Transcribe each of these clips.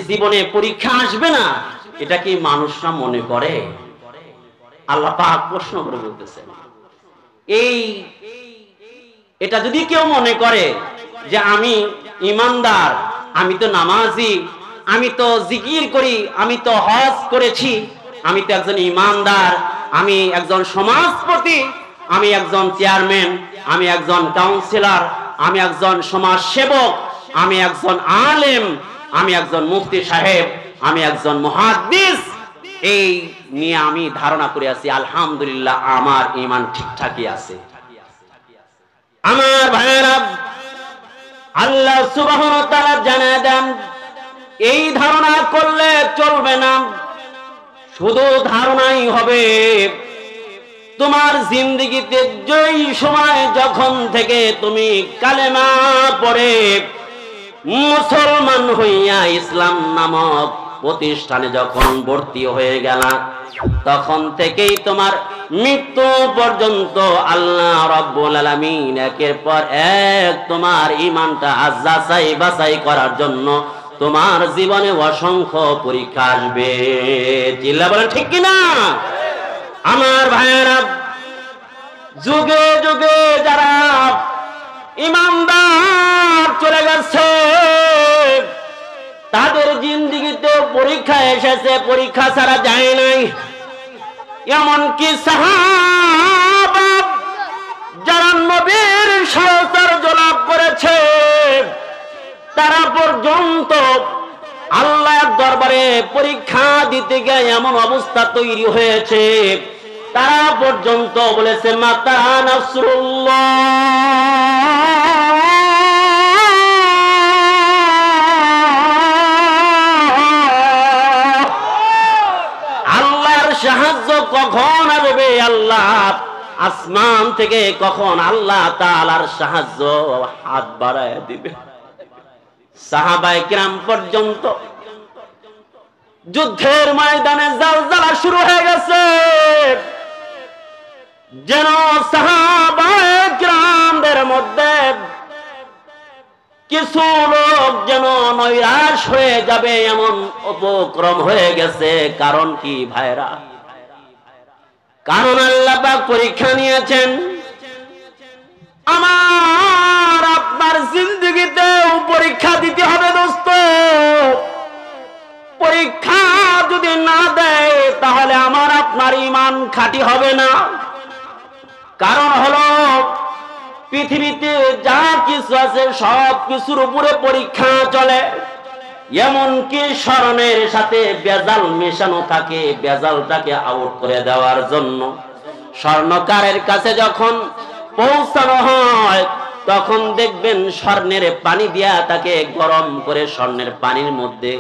জীবনে পরীক্ষা আসবে না, এটা কি মানুষরা মনে করে? আল্লাহ পাক প্রশ্ন করে বলতেছেন, এটা যদি কেউ মনে করে যে আমি ইমানদার, আমি তো নামাজি, আমি তো জিকির করি, আমি তো হজ করেছি, আমি তো একজন ইমানদার, আমি একজন সমাজপতি, আমি একজন চেয়ারম্যান, আমি একজন কাউন্সিলর, আমি একজন সমাজ সেবক, আমি একজন আলেম, আমি একজন মুফতি সাহেব, আমি একজন মুহাদ্দিস, এই নিয়ে আমি ধারণা করে আছি, আলহামদুলিল্লাহ আমার ঈমান ঠিকঠাকই আছে। আমার ভাইরা, আল্লাহ সুবহানাহু ওয়া তাআলা জানায় দেন, এই ধারণা করলে চলবে না, শুধু ধারণাই হবে। তোমার জিন্দেগিতে যেই সময় যখন থেকে তুমি কালেমা পড়ে মুসলমান হইয়া ইসলাম নামক প্রতিষ্ঠানে যখন ভর্তি হয়ে গেলা, তখন থেকেই তোমার মৃত্যু পর্যন্ত আল্লাহ রাব্বুল আলামিন একের পর এক তোমার ঈমানটা যাচাই বাছাই করার জন্য তোমার জীবনে অসংখ্য পরীক্ষা আসবে। চিল্লা বলেন ঠিক কিনা? আমার ভাইয়েরা, যুগে যুগে যারা ইমানদার চলে গেছে, তাদের জিন্দেগিতে পরীক্ষা এসেছে, পরীক্ষা ছাড়া যায় নাই। এমনকি সাহাবা যারা নবীর সাহচর্য লাভ করেছে, তারা পর্যন্ত আল্লাহর দরবারে পরীক্ষা দিতে গিয়ে এমন অবস্থা তৈরি হয়েছে, তারা পর্যন্ত বলেছে মাতা নাসরুল্লাহ, আল্লাহর সাহায্য কখন আসবে, আল্লাহ আসমান থেকে কখন আল্লাহ তাআলার সাহায্য হাত বাড়ায় দিবে। সাহাবায়ে কিরাম পর্যন্ত যুদ্ধের ময়দানে জালজালা শুরু হয়ে গেছে, যেন সাহাবায়ে কিরামদের মধ্যে কিছু লোক যেন নৈরাশ হয়ে যাবে এমন উপক্রম হয়ে গেছে। কারণ কি ভাইরা? কারণ আল্লাহ পাক পরীক্ষা নিয়েছেন। আমার আপনার জিন্দেগিতেও পরীক্ষা দিতে হবে দোস্ত। পরীক্ষা যদি না দেয় তাহলে আমার আপনার ঈমান খাঁটি হবে না। কারণ হলো পৃথিবীতে যা কিছু আছে সব কিছুর উপরে পরীক্ষা চলে, এমনকি স্বর্ণের সাথে ভেজাল মেশানো থাকে, ভেজালটাকে আউট করে দেওয়ার জন্য স্বর্ণকারের কাছে যখন পৌঁছানো হয় তখন দেখবেন স্বর্ণের পানি দিয়া তাকে গরম করে স্বর্ণের পানির মধ্যে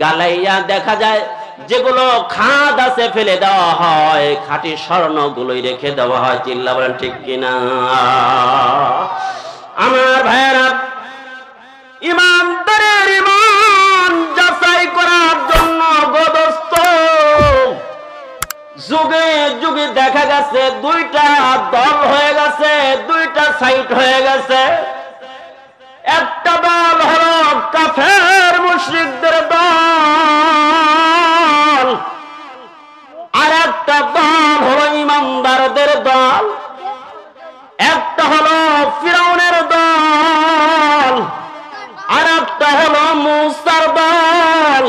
গালাইয়া দেখা যায় যেগুলো খাদ আছে ফেলে দেওয়া হয়, খাঁটি স্বর্ণগুলোই রেখে দেওয়া হয়। চিল্লা বলেন ঠিক কিনা? আমার ভাইয়েরা, ইমানদারের ঈমান যাচাই করার জন্য গদস্ত যুগে যুগে দেখা গেছে দুইটা দল হয়ে গেছে, দুইটা সাইড হয়ে গেছে। একটা দল হলো কাফের মুশরিকদের দল, আর একটা দল হলো ইমানদারদের দল। একটা হলো ফিরআউনের দল, আর একটা হলো মূসার দল।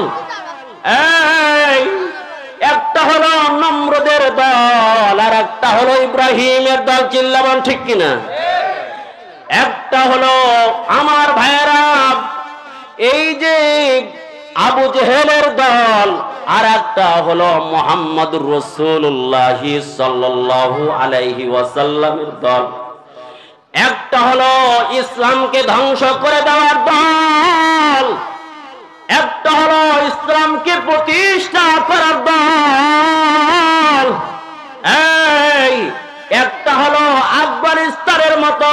একটা হলো নমরুদের দল, আর একটা হলো ইব্রাহিমের দল। চিল্লাবেন ঠিক কিনা? একটা হলো আমার ভাইয়েরা এই যে আবু জেহেলের দল, আর একটা হলো মুহাম্মদুর রাসূলুল্লাহ সাল্লাল্লাহু আলাইহি ওয়াসাল্লামের দল। একটা হলো ইসলামকে ধ্বংস করে দেওয়ার দল, একটা হলো ইসলামকে প্রতিষ্ঠা করার দল। একটা হলো আফগানিস্তানের মতো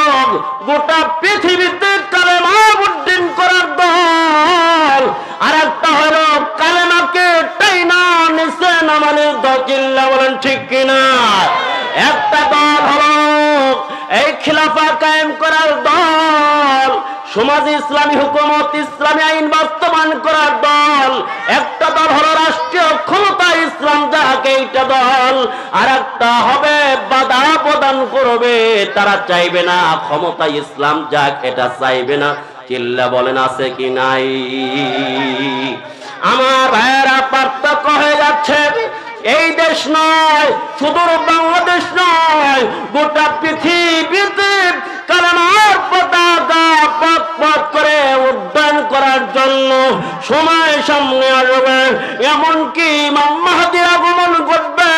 গোটা পৃথিবীতে কালেমা উদ্দিন করার দল, আর একটা হলো কালেমাকে টাইনা নিচে নামানোর দল। চিল্লা বলেন ঠিক কিনা? একটা দল হলো এই খিলাফা কায়েম করার দল, সমাজে ইসলামী হুকুমত, ইসলামী আইন বাস্তবায়ন করার দল। একটা দল হলো রাষ্ট্রীয় ক্ষমতা ইসলাম যাকে এইটা দল, আর একটা হবে বাধা প্রদান করবে, তারা চাইবে না ক্ষমতা ইসলাম যাক, এটা চাইবে না। চিল্লা বলেন আছে কি নাই? আমার ভাইয়েরা পার্থক্য হয়ে যাচ্ছে। এই দেশ নয়, সুদূর বাংলাদেশ নয়, গোটা পৃথিবীতে কালেমার পতাকা পথ পথ করে উড্ডয়ন করার জন্য সময় সামনে আসবে। এমনকি ইমাম মাহদীর আগমন ঘটবে।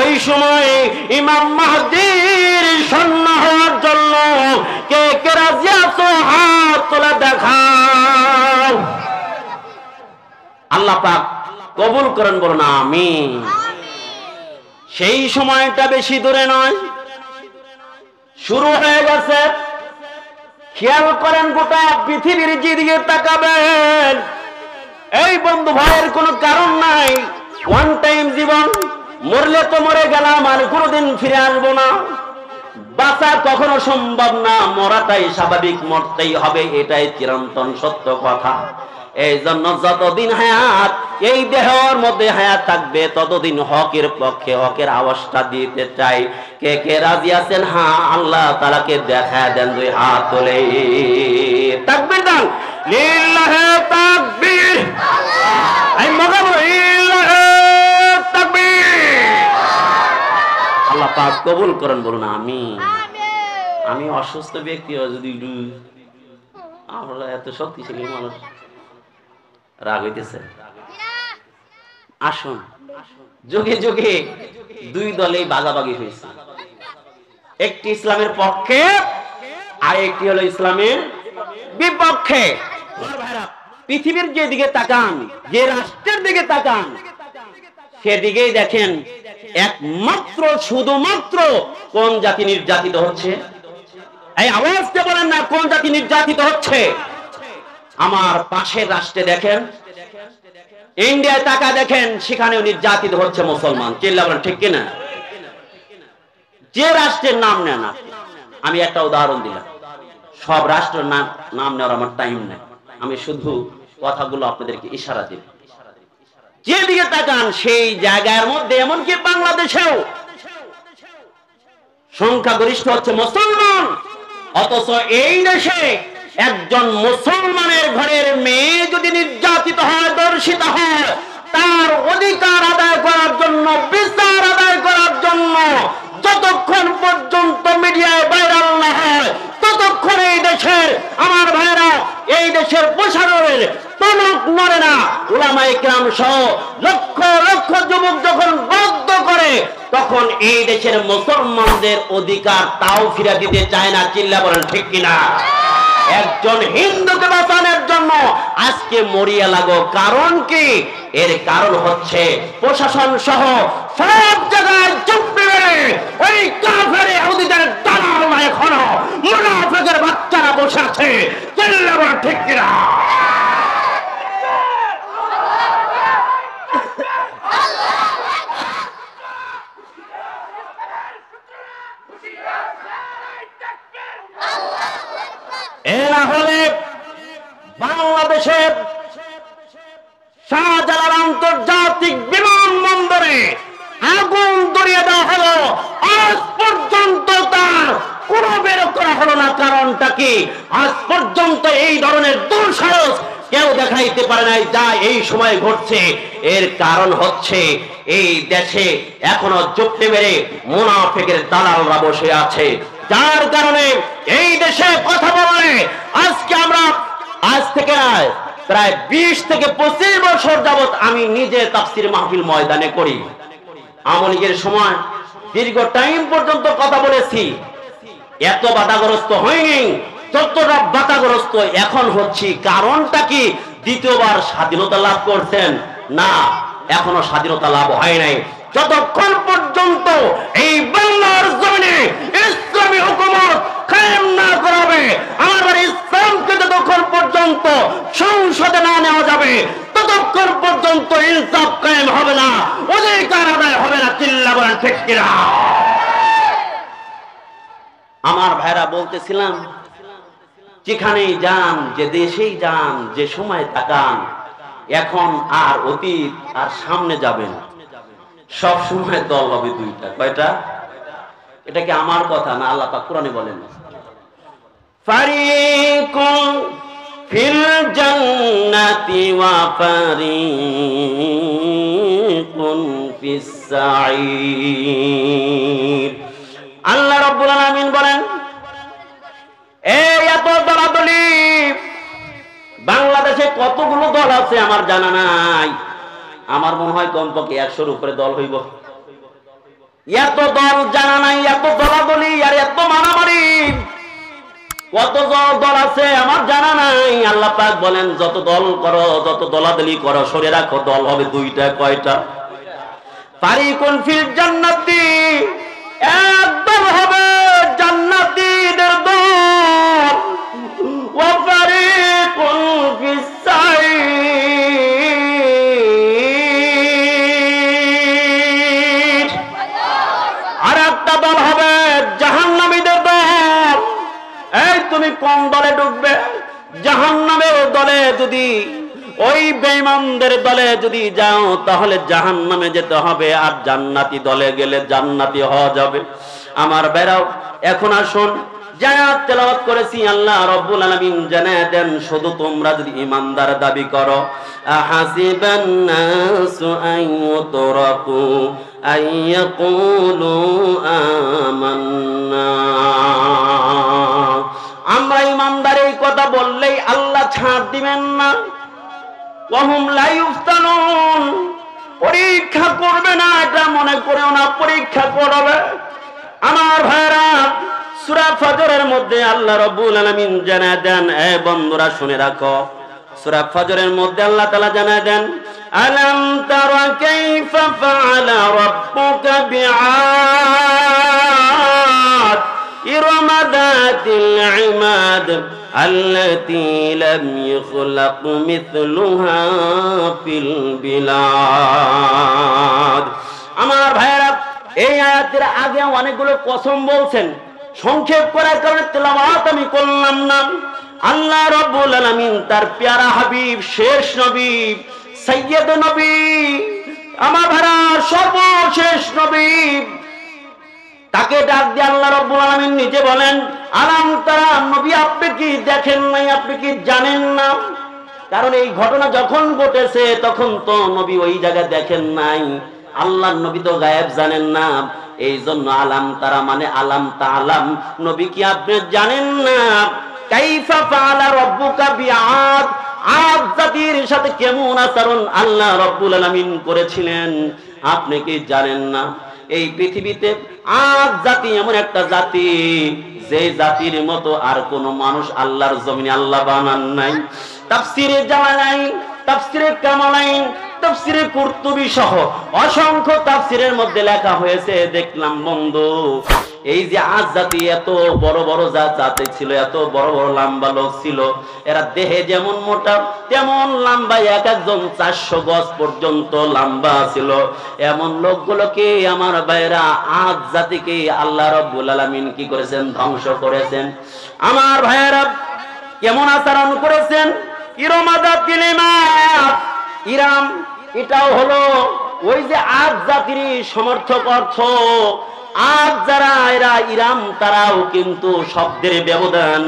ওই সময় ইমাম মাহদীর সৈন্য হওয়ার জন্য কে কে রাজি আছো? হাত তোলা দেখাও। আল্লাহ পাক কবুল করেন, বলুন আমিন। সেই সময়টা বেশি দূরে নয়, শুরু হয়ে গেছে। খেয়াল করেন, গোটা পৃথিবীর যেদিকে তাকাবেন, এই বন্ধু ভাইয়ের কোনো কারণ নাই। ওয়ান টাইম জীবন, মরলে তো মরে গেলাম, আর কোনোদিন ফিরে আসবো না। বাঁচা কখনো সম্ভব না, মরাটাই স্বাভাবিক, মরতেই হবে, এটাই চিরন্তন সত্য কথা। এই জন্য যতদিন হায়াত এই দেহের মধ্যে হায়াত থাকবে, ততদিন হকের পক্ষে হকের আওয়াজটা দিতে চাই। কে কে রাজি আছেন? হ্যাঁ, আল্লাহ তাআলাকে দেখা দেন, দুই হাত তুলে তাকবীর দেন। লিল্লাহি তাকবীর, এই মগাম লিল্লাহি তাকবীর। আল্লাহ পাক কবুল করেন, বলুন আমিন। আমি অসুস্থ ব্যক্তি, যদি আমরা এত শক্তিশালী মানুষ, রাগ হইতেছে। আসুন, যুগে যুগে দুই দলেই ভাগাভাগি হয়েছে, একটি ইসলামের পক্ষে আর একটি হলো ইসলামের বিপক্ষে। পৃথিবীর যেদিকে তাকান, যে রাষ্ট্রের দিকে তাকান, সেদিকেই দেখেন একমাত্র শুধুমাত্র কোন জাতি নির্যাতিত হচ্ছে? এই আওয়াজটা বলেন না, কোন জাতি নির্যাতিত হচ্ছে? আমার পাশের রাষ্ট্রে দেখেন, ইন্ডিয়ায় টাকা দেখেন, সেখানেও নির্যাতিত হচ্ছে মুসলমান। চিল্লা বলেন ঠিক কিনা? যে রাষ্ট্রের নাম নেন না, আমি একটা উদাহরণ দিলাম, সব রাষ্ট্রের নাম নেওয়ার আমার টাইম নেই, আমি শুধু কথাগুলো আপনাদেরকে ইশারা দিই। যেদিকে তাকান সেই জায়গার মধ্যে, এমনকি বাংলাদেশেও সংখ্যাগরিষ্ঠ হচ্ছে মুসলমান, অথচ এই দেশে একজন মুসলমানের ঘরের মেয়ে যদি নির্যাতিত হয়, ধর্ষিত হয়, তার অধিকার আদায় করার জন্য, বিচার আদায় করার জন্য যতক্ষণ পর্যন্ত মিডিয়ায় ভাইরাল না হয়, ততক্ষণ এই দেশের, আমার ভাইরা, এই দেশের প্রশাসনের টনক নড়ে না। উলামায়ে কেরাম সহ লক্ষ লক্ষ যুবক যখন বাধ্য করে, তখন এই দেশের মুসলমানদের অধিকার তাও ফিরে দিতে চায় না। চিল্লা বলেন ঠিক কিনা? একজন হিন্দুকে বাঁচানোর জন্য আজকে মরিয়া লাগো, কারণ কি? এর কারণ হচ্ছে প্রশাসন সহ সব জায়গায় চুপি মেরে ওই কাফের ইহুদিদের দালাল এখনো মুনাফিকের বাচ্চারা বসে আছে। চিল্লা বলেন ঠিক কিনা? এরা হলে বাংলাদেশের শাহজালাল আন্তর্জাতিক বিমানবন্দরে আগুন ধরিয়ে দেওয়া হলো, আজ পর্যন্ত তার কোনো বের করা হলো না। কারণটা কি? আজ পর্যন্ত এই ধরনের দুঃসাহস কেউ দেখাইতে পারে নাই, যা এই সময় ঘটছে। এর কারণ হচ্ছে এই দেশে এখনো চুপটি মেরে মুনাফিকের দালালরা বসে আছে, যার কারণে এই দেশে কথা বলে আজকে আমরা, আজ থেকে প্রায় 20 থেকে 25 বছর যাবত আমি নিজে তাফসীর মাহফিল ময়দানে করি। আওয়ামী লীগের সময় দীর্ঘ টাইম পর্যন্ত কথা বলেছি, এত বাধাগ্রস্ত হয়নি যতটা বাধাগ্রস্ত এখন হচ্ছি। কারণটা কি? দ্বিতীয়বার স্বাধীনতা লাভ করছেন না, এখনো স্বাধীনতা লাভ হয় নাই। যতক্ষণ পর্যন্ত এই বাংলার জমিনে ইসলামী হুকুমত কায়েম না করাবে, আমার ইসলামকে যতক্ষণ পর্যন্ত সংসদে না নেওয়া যাবে, ততক্ষণ পর্যন্ত ইনসাফ কায়েম হবে না, অধিকার আদায় হবে না। চিল্লা বলেন ঠিক কিনা? আমার ভাইরা বলতেছিলাম, যেখানেই যান, যে দেশেই যান, যে সময় তাকান, এখন আর অতীত আর সামনে যাবে না, সব সময় দল হবে দুইটা। কয়টা? এটা কি আমার কথা না আল্লাহ পাক কোরআনে বলেন? ফারিকুন ফিল জান্নাতি ওয়া ফারিকুন ফিস সাঈর। আল্লাহ রাব্বুল আলামিন বলেন, এই এত দলাদলি, বাংলাদেশে কতগুলো দল আছে আমার জানা নাই, আমার মনে হয় কমপক্ষে 100-র উপরে দল হইব। এত দল জানা নাই, এত দলাদলি আর এত মারামারি, কত দল আছে আমার জানা নাই। আল্লাহ পাক বলেন, যত দল করো, যত দলাদলি করো, সরে রাখো, দল হবে দুইটা। কয়টা? ফারিকুন ফিল জান্নাতি, একদল হবে জান্নাতীদের দল, ওয়া ফারিকুন ফিস সাঈর, আর একটা দল হবে জাহান্নামীদের দল। এই তুমি কোন দলে ঢুকবে? জাহান্নামের দলে যদি, ওই বেঈমানদের দলে যদি যাও তাহলে জাহান্নামে যেতে হবে, আর জান্নাতি দলে গেলে জান্নাতি হওয়া যাবে। আমার বেরাও এখন আসুন, জায়াত তেলাওয়াত করেছি, আল্লাহ রাব্বুল আলামিন জানায় দেন, শুধু তোমরা যদি ঈমানদার দাবি করো, আহাসিবান নাসু আইয়ুতরাকু আইয়াকুলু আমান্না, আমরা ঈমানদার এই কথা বললেই আল্লাহ ছাড় দিবেন না। ওয়াহুম লা ইফতানুন, পরীক্ষা করবে না, এটা মনে করেও না, পরীক্ষা করবে। আমার ভাইরা, সূরা ফজরের মধ্যে আল্লাহ রাব্বুল আলামিন জানায় দেন, এ বন্ধুরা শুনে রাখো, সূরা ফজরের মধ্যে আল্লাহ তাআলা জানায় দেন, আলাম তারা কাইফা ফাআলা রাব্বুকা বিআদ ইরম যাতিল ইমাদ আল্লাতী লাম ইখলাক মিথলুহা ফিল বিলাদ। আমার ভাইরা, এই আয়াতের আগে অনেকগুলো কসম বলছেন, সংক্ষেপ করার কারণে তেলাওয়াত আমি করলাম না। আল্লাহ রাব্বুল আলামিন তার প্যারা হাবিব, শেষ নবী, সাইয়্যিদ নবী, আমার ভাইরা সর্বশেষ নবী, তাকে ডাক দিয়ে আল্লাহ রাব্বুল আলামিন নিজে বলেন, আলাম তারা, নবী আপনি কি দেখেন নাই, আপনি কি জানেন না? কারণ এই ঘটনা যখন ঘটেছে তখন তো নবী ওই জায়গায় দেখেন নাই, আল্লাহর নবী তো গায়েব জানেন না। এই জন্য আলাম তারা মানে আলাম তাআলাম, নবী কি আপনি জানেন না কাইফা ফাআলা রাব্বুকা বিআদ, আদ জাতির সাথে কেমন আচরণ আল্লাহ রাব্বুল আলামিন করেছিলেন, আপনি কি জানেন না? এই পৃথিবীতে আদ জাতি এমন একটা জাতি, যে জাতির মতো আর কোন মানুষ আল্লাহর জমিনে আল্লাহ বানান নাই। তাফসীরে জালালাইন, তাফসীরে কামালাইন, তাফসীরে কুরতুবী সহ অসংখ্য তাফসীরের মধ্যে লেখা হয়েছে। দেখলাম বন্ধু, এই যে আজ জাতি এত বড় বড় জাতি ছিল, এত বড় বড় লম্বা লোক ছিল, এরা দেহে যেমন মোটা তেমন লম্বা, এক একজন 400 গজ পর্যন্ত লম্বা ছিল। এমন লোকগুলোকে আমার ভাইরা, আজ জাতিকে আল্লাহ রাব্বুল আলামিন কি করেছেন? ধ্বংস করেছেন। আমার ভাইরা কেমন আচরণ করেছেন? ইরমাদাতিল ইমাদ, ইরাম, এটাও হলো ওই যে আদ জাতির সমর্থক অর্থ। আদ যারা, এরা ইরাম, তারাও কিন্তু শব্দের ব্যবধান।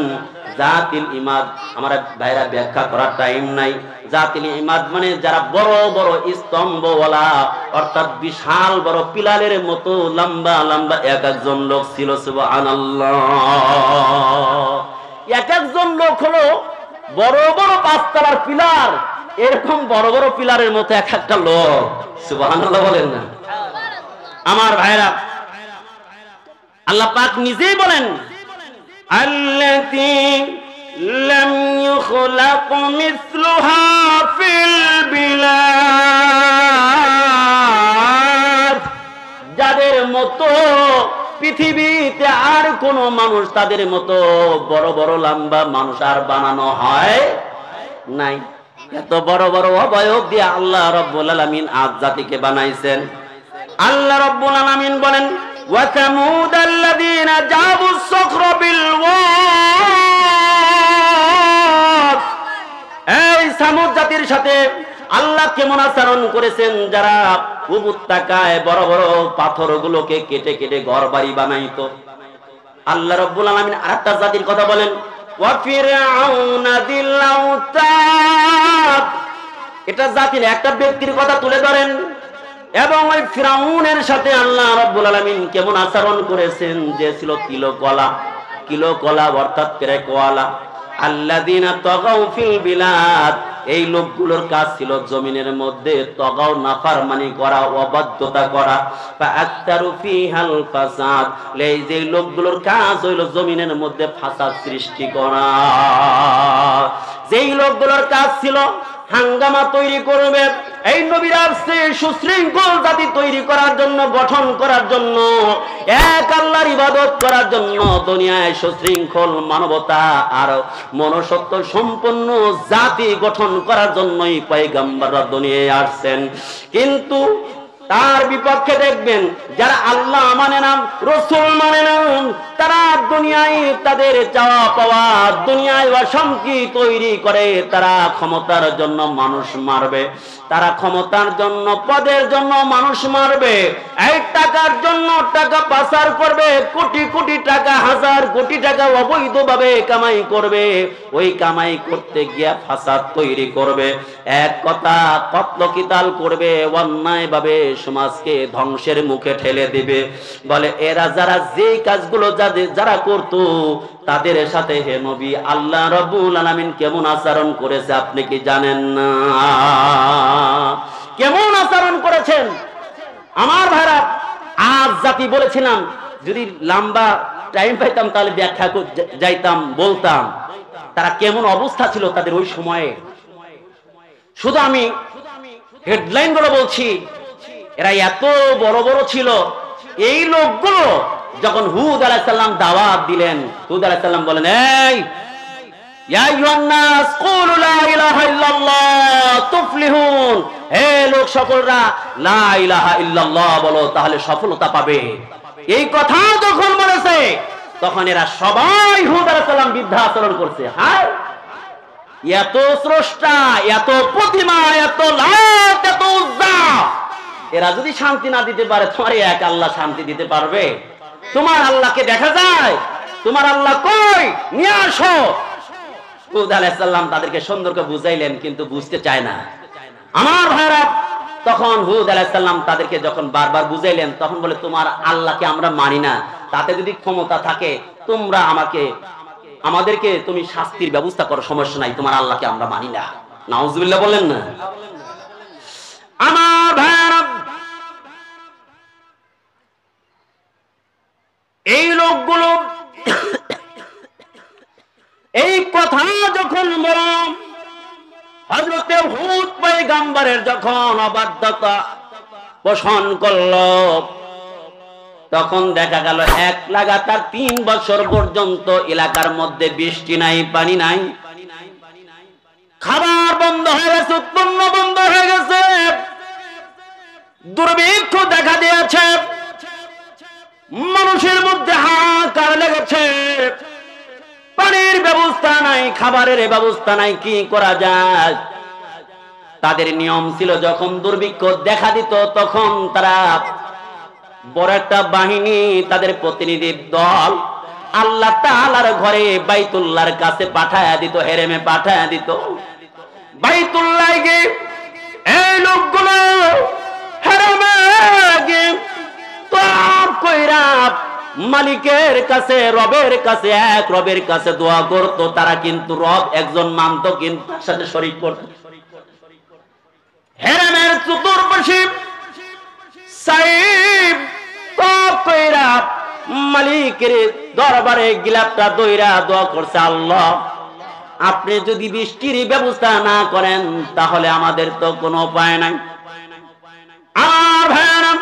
জাতিল ইমাদ, আমার ভাইরা ব্যাখ্যা করার টাইম নাই। জাতিল ইমাদ মানে যারা বড় বড় স্তম্ভওয়ালা, অর্থাৎ বিশাল বড় পিলারের মতো লম্বা লম্বা এক একজন লোক ছিল। সুবহানাল্লাহ, এক একজন লোক হলো বড় বড় 5 তলার পিলার, এরকম বড় বড় পিলারের মতো এক একটা লোক। সুবহানাল্লাহ বলেন না? আমার ভাইরা, আল্লাহ পাক নিজেই বলেন, আল্লাতী লাম ইখলাক মিসলুহা ফিল বিলাদ, যাদের মতো পৃথিবীতে আর কোন মানুষ, তাদের মতো বড় বড় লম্বা মানুষ আর বানানো হয় নাই। এত বড় বড় অবয়ব দিয়ে আল্লাহ রাব্বুল আলামিন আদ জাতিকে বানাইছেন। আল্লাহ রাব্বুল আলামিন বলেন, ওয়া সামুদ আল্লাযীনা জাবুস সখরা বিল ওয়াদ, এই সামুদ জাতির সাথে আল্লাহ কেমন আচরণ করেছেন যারা উপত্যকায় বড় বড় পাথরগুলোকে কেটে কেটে ঘর বাড়ি বানাইতো। আল্লাহ রাব্বুল আলামিন আরেকটা জাতির কথা বলেন, ওয়া ফিরআউনা যিল আওতাদ। এটা জাতির একটা ব্যক্তির কথা তুলে ধরেন, এবং ওই ফিরআউনের সাথে আল্লাহ রাব্বুল আলামিন কেমন আচরণ করেছেন, যে ছিল কিলকলা। কিলকলা অর্থাৎ ক্রেকওয়ালা। আল্লাযীনা তাগাউ ফিল বিলাদ, এই লোকগুলোর কাজ ছিল জমিনের মধ্যে তাগাও নাফরমানি করা, অবাধ্যতা করা। ফাআকতারু ফিহাল ফাসাদ, এই যে লোকগুলোর কাজ হইল জমিনের মধ্যে ফাসাদ সৃষ্টি করা। যেই লোকগুলোর কাজ ছিল হাঙ্গামা তৈরি করবে, এই নবীর আসছে সুশৃঙ্খল জাতি তৈরি করার জন্য, গঠন করার জন্য, এক আল্লাহর ইবাদত করার জন্য, দুনিয়ায় সুশৃঙ্খল মানবতা আর মনুষ্যত্ব সম্পন্ন জাতি গঠন করার জন্যই পয়গম্বররা দুনিয়ায় আসছেন। কিন্তু তার বিপক্ষে দেখবেন যারা আল্লাহ মানে না, রাসূল মানে না, তারা দুনিয়ায় তাদের চাওয়া পাওয়া, দুনিয়ায় অশান্তি তৈরি করে। তারা ক্ষমতার জন্য মানুষ মারবে, তারা ক্ষমতার জন্য, পদের জন্য মানুষ মারবে, এই টাকার জন্য টাকা পাচার করবে, কোটি কোটি টাকা, হাজার কোটি টাকা অবৈধভাবে কামাই করবে। ওই কামাই করতে গিয়া ফাসাদ তৈরি করবে, এক কথা কতল করবে, অন্যায়ভাবে সমাজকে ধ্বংসের মুখে ঠেলে দিবে। বলে এরা যারা যে কাজগুলো যারা করত, তাদের সাথে হে নবী আল্লাহ রাব্বুল আলামিন কেমন আচরণ করেছে আপনি কি জানেন না? কেমন আচরণ করেছেন আমার ভাইরা। আজ জাতি বলেছিলাম, যদি লম্বা টাইম পাইতাম তাহলে ব্যাখ্যা যাইতাম, বলতাম তারা কেমন অবস্থা ছিল তাদের ওই সময়ে। শুধু আমি হেডলাইন গুলো বলছি, এরা এত বড় বড় ছিল। এই লোকগুলো যখন হুদ আলাইহিস সালাম দাওয়াত দিলেন, হুদ আলাইহিস সালাম বলেন, এই ইয়া আইয়ুহান নাস কুলু লা ইলাহা ইল্লাল্লাহ তুফলিহুন, হে লোক সকলরা লা ইলাহা ইল্লাল্লাহ বলো, তাহলে সফলতা পাবে। এই কথা যখন বলেছে তখন এরা সবাই হুদ আলাইহিস সালাম বিরুদ্ধে আচরণ করছে। হ্যাঁ, এত স্রষ্টা, এত প্রতিমা, এত লাত, এত উজ্জা, এরা যদি শান্তি না দিতে পারে, তোমার এক আল্লাহ শান্তি দিতে পারবে? তোমার আল্লাহকে দেখা যায়? তোমার আল্লাহ কই? নিয়ে আসো। হুদ আলাইহিস সালাম তাদেরকে সুন্দর করে বুঝাইলেন, কিন্তু বুঝতে চায় না আমার ভাইরা। তখন হুদ আলাইহিস সালাম তাদেরকে যখন বারবার বুঝাইলেন, তখন বলে তোমার আল্লাহকে আমরা মানি না, তাতে যদি ক্ষমতা থাকে তোমরা আমাদেরকে তুমি শাস্তির ব্যবস্থা করো, সমস্যা নাই, তোমার আল্লাহকে আমরা মানি না। নাউজুবিল্লাহ বলেন না আমার ভাইরা। এই লোকগুলো এই কথা যখন বললাম, হযরতে হুদ পয়গম্বরের যখন অবাধ্যতা পোষণ করল, তখন দেখা গেল এক লাগাতার 3 বছর পর্যন্ত এলাকার মধ্যে বৃষ্টি নাই, পানি নাই, খাবার বন্ধ হয়ে গেছে, উৎপন্ন বন্ধ হয়ে গেছে, দুর্ভিক্ষ দেখা দিয়েছে, মানুষের মধ্যে হাহাকার লেগেছে, পানির ব্যবস্থা নাই, খাবারের ব্যবস্থা নাই, কি করা যায়? তাদের নিয়ম ছিল যখন দুর্ভিক্ষ দেখা দিত তখন তারা বড় একটা বাহিনী, তাদের প্রতিনিধির দল আল্লাহ তাআলার ঘরে বাইতুল্লাহর কাছে পাঠায়া দিত, হেরেমে পাঠায়া দিত। বাইতুল্লাহ গিয়ে এই লোকগুলো হেরেমে গিয়ে তোয়াফ কইরা মালিকের কাছে, রবের কাছে, এক রবের কাছে দোয়া করত। তারা কিন্তু রব একজন মানত, কিন্তু তার সাথে শরীক করত। হেরেমের চতুর্পাশে সাইব তোয়াফ কইরা মালিকের দরবারে গিলাপটা দইরা দোয়া করছে, আল্লাহ আপনি যদি বৃষ্টির ব্যবস্থা না করেন তাহলে আমাদের তো কোনো উপায় নাই। আর ভাইরা,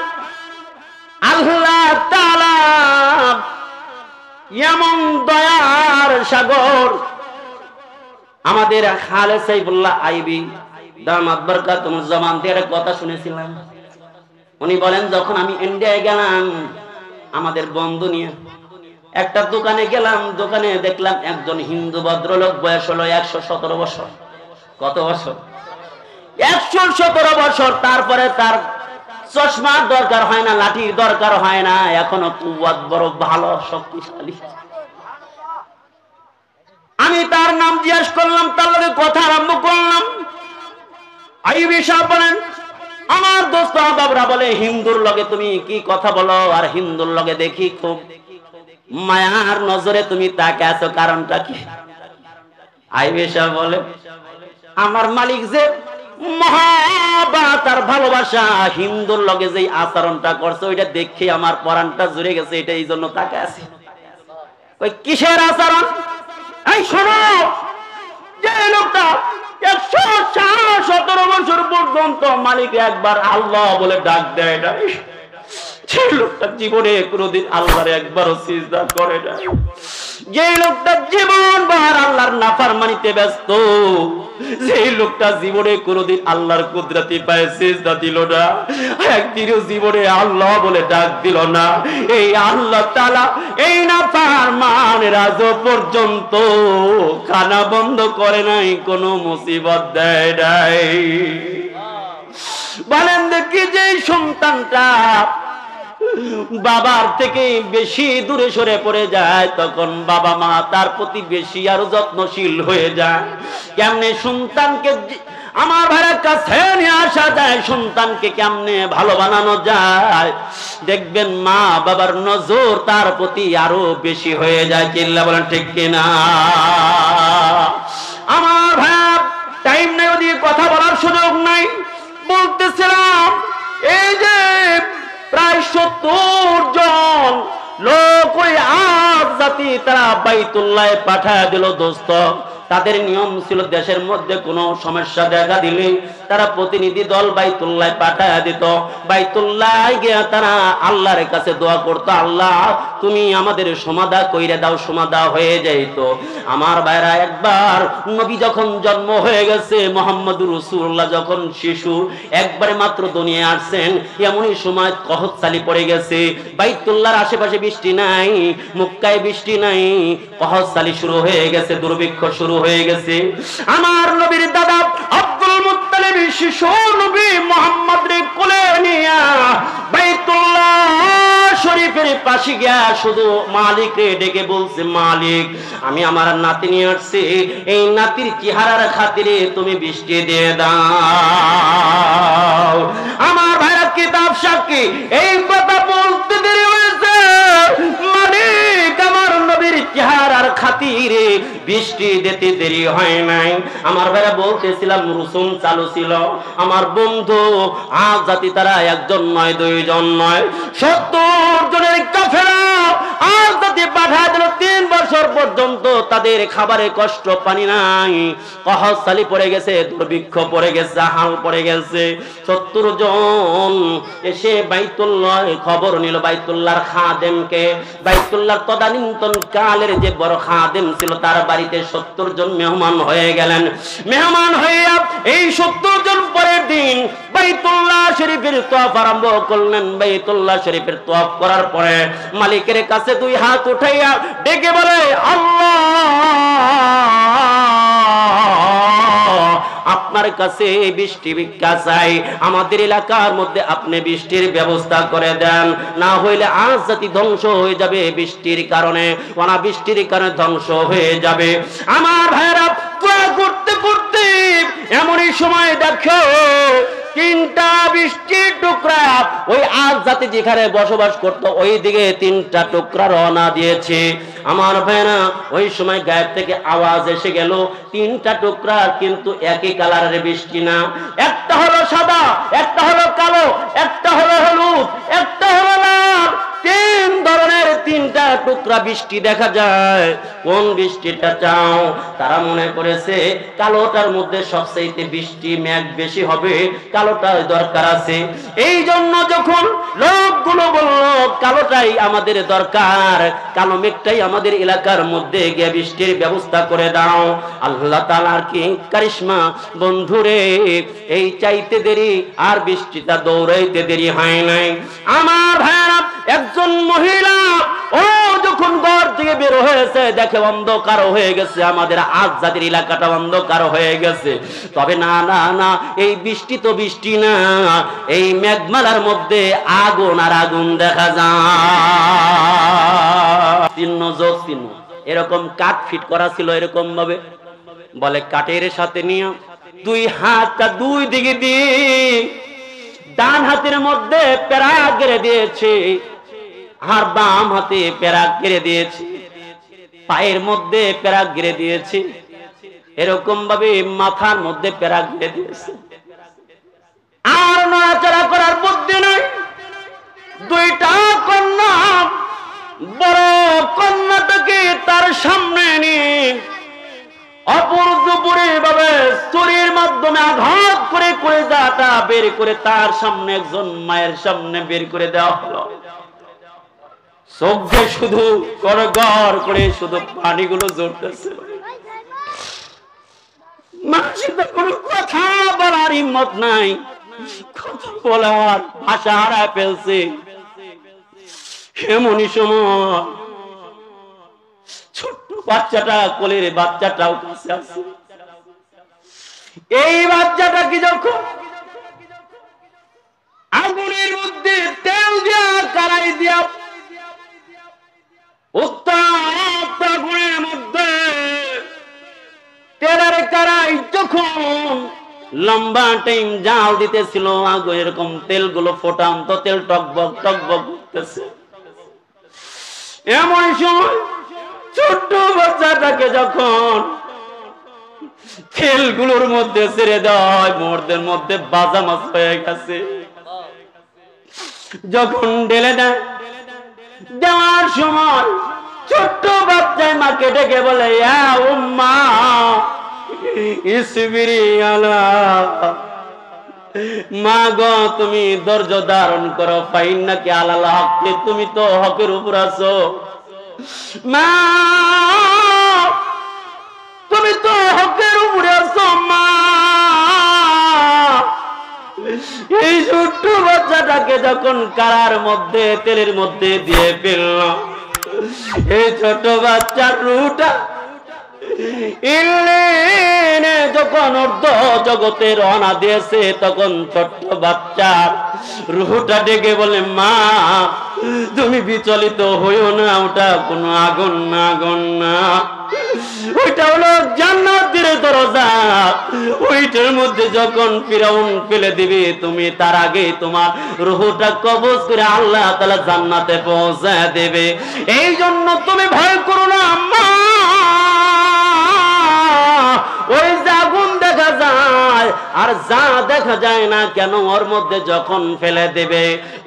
আল্লাহ তাআলা এমন দয়ার সাগর। আমাদের খালেদ সাইফুল্লাহ আইবি দামাত বরকাতুল জামান এর কথা শুনেছিলাম। উনি বলেন, যখন আমি ইন্ডিয়ায় গেলাম আমাদের বন্ধু নিয়ে একটা দোকানে গেলাম, দোকানে দেখলাম একজন হিন্দু ভদ্রলোক, বয়স হলো 117 বছর। কত বছর? 117 বছর, তারপরে তার চশমার দরকার হয় না, লাঠির দরকার হয় না, এখনো কুওয়াত বড় ভালো শক্তিশালী। আমি তার নাম জিজ্ঞেস করলাম, তার লগে কথা আরম্ভ করলাম। আইয়ুবী সাহেব বলেন, আমার দোস্ত বাবরা বলে, হিন্দুর লগে তুমি কি কথা বলো, আর হিন্দুর লগে দেখি খুব মায়ার নজরে তুমি তাকে আছো, কারণটা কি? আইয়ুবী সাহেব বলে, আমার মালিক যে মহাব্বত আর ভালোবাসা, হিন্দুর লগে যে আচরণটা করছে ওইটা দেখে আমার পরাণটা জুড়ে গেছে, এটা এই জন্য তাকে আছে। ওই কিসের আচরণ? এই শোনো, যে লোকটা 117 বছর পর্যন্ত মালিক একবার আল্লাহ বলে ডাক দেয় না, যে লোকটা জীবনে কোনোদিন আল্লাহর একবারও সিজদা করে না, যে লোকটা জীবন ভর আল্লাহর নাফরমানিতে ব্যস্ত, যে লোকটা জীবনে কোনোদিন আল্লাহর কুদরতি পায়ে সিজদা দিল না, একদিনও জীবনে আল্লাহ বলে ডাক দিল না, এই আল্লাহ তাআলা এই নাফরমানের আজ পর্যন্ত খানা বন্ধ করে নাই, কোনো মুসিবত দেয় নাই। বলেন দেখি, যে সন্তানটা বাবার থেকে বেশি দূরে সরে পড়ে যায়, তখন বাবা মা তার প্রতি বেশি আরো যত্নশীল হয়ে যায়। কেমনে সন্তানকে আমার ভাইয়ের কাছে নিয়ে আসা যায়, সন্তানকে কেমনে ভালো বানানো যায়, দেখবেন মা বাবার নজর তার প্রতি আরো বেশি হয়ে যায়। চিল্লা বলেন ঠিক কিনা? আমার ভাই টাইম নাই, ওদিকে কথা বলার সুযোগ নাই। বলতেছিলাম, এই যে প্রায় 70 জন লোক ওই আজ জাতি তারা বাইতুল্লাহে পাঠায় দিল। দোস্ত, তাদের নিয়ম ছিল দেশের মধ্যে কোনো সমস্যা দেখা দিলে তারা প্রতিনিধি দল বাইতুল্লাহে পাঠায় দিত। বাইতুল্লাহে গিয়ে তারা আল্লাহর কাছে দোয়া করত, আল্লাহ তুমি আমাদের সমাধা কইরে দাও, সমাধা হয়ে যাইত। আমার ভাইরা, একবার নবী যখন জন্ম হয়ে গেছে, মুহাম্মদুর রাসূলুল্লাহ যখন শিশু একবারে মাত্র দুনিয়ায় আসছেন, এমনই সময় কহত চালি পড়ে গেছে। বাইতুল্লাহর আশেপাশে বৃষ্টি নাই, মক্কায় বৃষ্টি নাই, কহত চালি শুরু হয়ে গেছে, দুর্ভিক্ষ শুরু হয়ে গেছে। আমার নবীর দাদা আব্দুল মুত্তালিব শিশু নবী মুহাম্মদ রে কোলে নিয়া বাইতুল্লাহ শরীফের পাশে গিয়া শুধু মালিক রে ডেকে বলছে, মালিক আমি আমার নাতি নিয়ে আসছি, এই নাতির চেহারার খাতিরে তুমি বৃষ্টি দিয়ে দাও। আমার ভাইরা কিতাব সাক্ষী, এই কথা বলতে দেরি হয়েছে, মালিক আমার নবীর চেহারার খাতিরে বৃষ্টি দিতে দেরি হয় নাই। আমার ভাইরা বলতেছিলাম, রসুম চালু ছিল। আমার বন্ধু আজ জাতি তারা একজন নয়, 2 জন নয়, 70 জনের কাফেলা আজ জাতি পাঠায় দিল। 3 বছর পর্যন্ত তাদের খাবারে কষ্ট পানি নাই, কহত চালি পড়ে গেছে, দুর্ভিক্ষ পড়ে গেছে, হাল পড়ে গেছে। 70 জন এসে বাইতুল্লাহ খবর নিল বাইতুল্লাহর খাদেমকে। বাইতুল্লাহর তদানীন্তন কালের যে বড় খাদেম ছিল, তার বাড়িতে 70 জন মেহমান হয়ে গেলেন। মেহমান হইয়া এই 70 জন পরের দিন বাইতুল্লাহ শরীফের তওয়াফ আরম্ভ করলেন। বাইতুল্লাহ শরীফের তওয়াফ করার পরে মালিকের কাছে 2 হাত উঠাইয়া ডেকে বলে, আল্লাহ আপনার কাছে বৃষ্টি ভিক্ষা চাই, আমাদের এলাকার মধ্যে আপনি বৃষ্টির ব্যবস্থা করে দেন, না হইলে আজ জাতি ধ্বংস হয়ে যাবে, বৃষ্টির কারণে, অনাবৃষ্টির কারণে ধ্বংস হয়ে যাবে। আমার ভাইরা দোয়া করতে করতে এমনই সময় দেখো 3টা বৃষ্টির টুকরা ওই আজ জাতি যেখানে বসবাস করত ওই দিকে 3টা টুকরা রওনা দিয়েছে। আমার ভাইরা, ওই সময় গায়েব থেকে আওয়াজ এসে গেল, 3টা টুকরা কিন্তু একই কালারের বৃষ্টি না, একটা হলো সাদা, একটা হলো কালো, একটা হলো হলুদ, একটা হলো লাল। 3 ধরনের 3টা টুকরা বৃষ্টি দেখা যায়। কোন বৃষ্টিটা চাও? তারা মনে করেছে কালোটার মধ্যে সবচেয়ে বৃষ্টি মেঘ বেশি হবে, কালোটা দরকার আছে। এই জন্য যখন লোকগুলো বলল কালোটাই আমাদের দরকার, কালো মেঘটাই আমাদের এলাকার মধ্যে গিয়ে বৃষ্টির ব্যবস্থা করে দাও, আল্লাহ তাআলার কি কারিশমা বন্ধুরে, এই চাইতে দেরি আর বৃষ্টিটা দৌড়াইতে দেরি হয় নাই। আমার ভাইরা, একজন মহিলা ও যখন ঘর থেকে বের হয়েছে, দেখে অন্ধকার হয়ে গেছে, আমাদের আজাদের এলাকাটা অন্ধকার হয়ে গেছে। তবে না না না, এই বৃষ্টি তো বৃষ্টি না, এই মেঘমালার মধ্যে আগুন আর আগুন দেখা যায়। চিহ্ন যোগ চিহ্ন এরকম কাঠ ফিট করা ছিল এরকম ভাবে। বলে কাঠের সাথে নিয়ে দুই হাতটা দুই দিকে দিয়ে ডান হাতের মধ্যে প্যারাক গেড়ে দিয়েছে, আর বাম হাতে প্যারাক গেড়ে দিয়েছে, পায়ের মধ্যে প্যারাক গেড়ে দিয়েছে, এরকম ভাবে মাথার মধ্যে প্যারাক গেড়ে দিয়েছে। আর নড়াচড়া করার বুদ্ধি নেই। দুইটা কন্যা, বড় কন্যাটাকে তার সামনে নিয়ে অপরূপে ভাবে ছুরির মাধ্যমে আঘাত করে কলিজাটা বের করে তার সামনে একজন মায়ের সামনে বের করে দেওয়া হলো। চোখে শুধু গড়গড় করে শুধু পানিগুলো ঝরতেছে। মানুষের তো কোনো কথা বলার হিম্মত নাই, কথা বলার ভাষা হারায় ফেলছে। এমনই সময় ছোট্ট বাচ্চাটা, কোলের বাচ্চাটাও কাছে আছে। এই বাচ্চাটা কি যখন আগুনের মধ্যে তেল দিয়া কারাই দিয়া উত্তাপ আগুনের মধ্যে তেলের কারাই যখন লম্বা টাইম জাল দিতেছিল, আগুন এরকম তেলগুলো ফোটান্ত তেল টকবক টকবক করতেছে। এমন সময় ছোট্ট বাচ্চাটাকে যখন তেলগুলোর মধ্যে ছেড়ে দেওয়া হয়, মুহূর্তের মধ্যে বাজা মাছ হয়ে গেছে। যখন ঢেলে দেয়, দেওয়ার সময় ছোট্ট বাচ্চায় মাকে ডেকে বলে, ইয়া উম্মা ইসবিরি আলা, মা গো তুমি ধৈর্য ধারণ করো, ফাইন্নাকি আলাল হক, তুমি তো হকের উপর আছো। মা তুমি তো হকের উপরে আছো মা। এই ছোট্ট বাচ্চাটাকে যখন কারার মধ্যে তেলের মধ্যে দিয়ে ফেলল, এই ছোট বাচ্চার রুটা ইল্লিনে যখন অর্ধ জগতে রওনা দিয়েছে, তখন ছোট্ট বাচ্চার রুহটা ডেকে বলে, মা তুমি বিচলিত হইও না, ওটা কোনো আগুন না, আগুন না, ওইটা হলো জান্নাতের দরজা। ওইটার মধ্যে যখন ফিরাউন ফেলে দিবে, তুমি তার আগে তোমার রুহটা কবজ করে আল্লাহ তাআলা জান্নাতে পৌঁছায় দেবে। এই জন্য তুমি ভয় করো না আম্মা। ওই যে আগুন দেখা যায় আর যা দেখা যায় না কেন, ওর মধ্যে যখন ফেলে দেবে,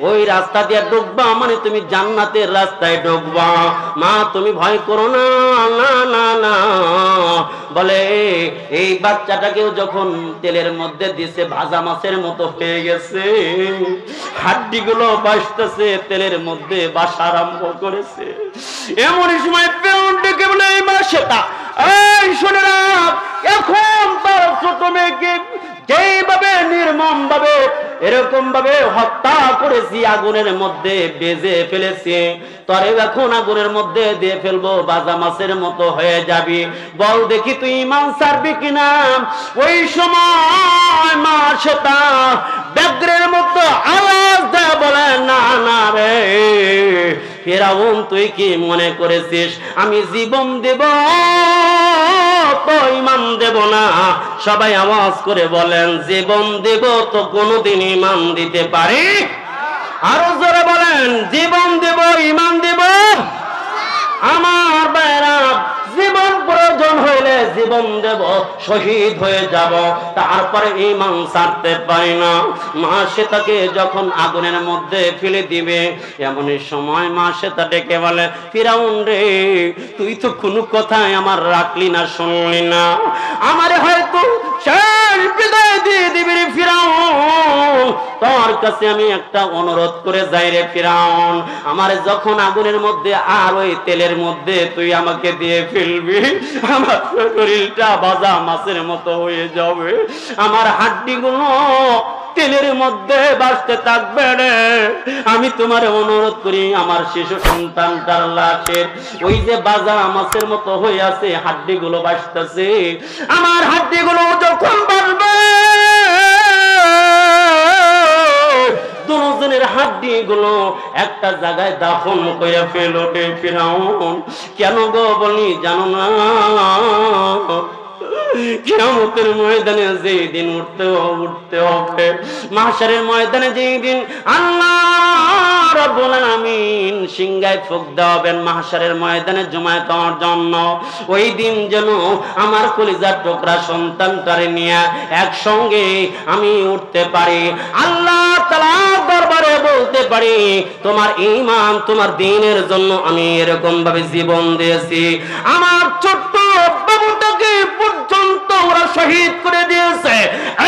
ওই রাস্তা দিয়ে ঢুকবা মানে তুমি জান্নাতের রাস্তায় ঢুকবা। মা তুমি ভয় করো না, না না না। বলে এই বাচ্চাটাকেও যখন তেলের মধ্যে দিছে, ভাজা মাছের মতো হয়ে গেছে, হাড্ডিগুলো বাসতেছে, তেলের মধ্যে বাসা আরম্ভ করেছে। এমনই সময় ফিরআউন ডেকে বলে, এই মাসেটা, এই শুনে না, এখন তার ছোট মেয়েকে যেইভাবে নির্মম ভাবে এরকম ভাবে হত্যা করেছি, আগুনের মধ্যে বেজে ফেলেছি, তরে এখন আগুনের মধ্যে দিয়ে ফেলবো, বাজা মাছের মতো হয়ে যাবি, বল দেখি তুই ইমান ছাড়বি কিনা। ওই সময় মা সেটা ব্যাঘ্রের মতো আওয়াজ দেয়, বলে, না না রে ফিরআউন, তুই কি মনে করেছিস আমি জীবন দেব তো ইমান দেব না? সবাই আওয়াজ করে বলেন, জীবন দেব তো কোনদিন ইমান দিতে পারি? আরো জোরে বলেন, জীবন দেব ইমান দেব। আমার ভাইরা, জীবন প্রয়োজন হইলে জীবন দেব, শহীদ হয়ে যাব, তারপরে ঈমান ছাড়তে পারি না। মা সেটাকে যখন আগুনের মধ্যে ফেলে দিবে, এমনই সময় মা সেটা ডেকে বলে, ফিরআউন রে, তুই তো কোনো কথাই আমার রাখলি না, শুনলি না, আমারে হয়তো শেষ বিদায় দিয়ে দিবি রে ফিরআউন। তোর কাছে আমি একটা অনুরোধ করে যাই রে ফিরআউন, আমারে যখন আগুনের মধ্যে আর ওই তেলের মধ্যে তুই আমাকে দিয়ে ফেলবি, আমার শরীরটা ভাজা মাছের মতো হয়ে যাবে, আমার হাড্ডিগুলো দিলের মধ্যে বাসতে থাকবে রে। আমি তোমার অনুরোধ করি, আমার শিশু সন্তানটার লাশের ওই যে বাজা মাছের মতো হয়ে আছে, হাড্ডিগুলো বাসতেছে, আমার হাড্ডিগুলো যখন বাসবে দুজনের হাড্ডি গুলো একটা জায়গায় দাফন করে ফেলো রে ফিরাউন। কেন গো বলি জানো না? কিয়ামতের ময়দানে যেদিন উঠতে হবে, মাহশারের ময়দানে যেদিন আল্লাহ রাব্বুল আলামিন সিংহায় ফুঁক দেওয়াবেন মাহশারের ময়দানে জমায়েত হওয়ার জন্য, ওই দিন যেন আমার কলিজার টুকরা সন্তানটারে নিয়ে একসঙ্গে আমি উঠতে পারি, আল্লাহ তাআলার দরবারে বলতে পারি তোমার ঈমান তোমার দ্বীনের জন্য আমি এরকম ভাবে জীবন দিয়েছি। আমার ছোট্ট বাবুটাকে পর্যন্ত ওরা শহীদ করে দিয়েছে,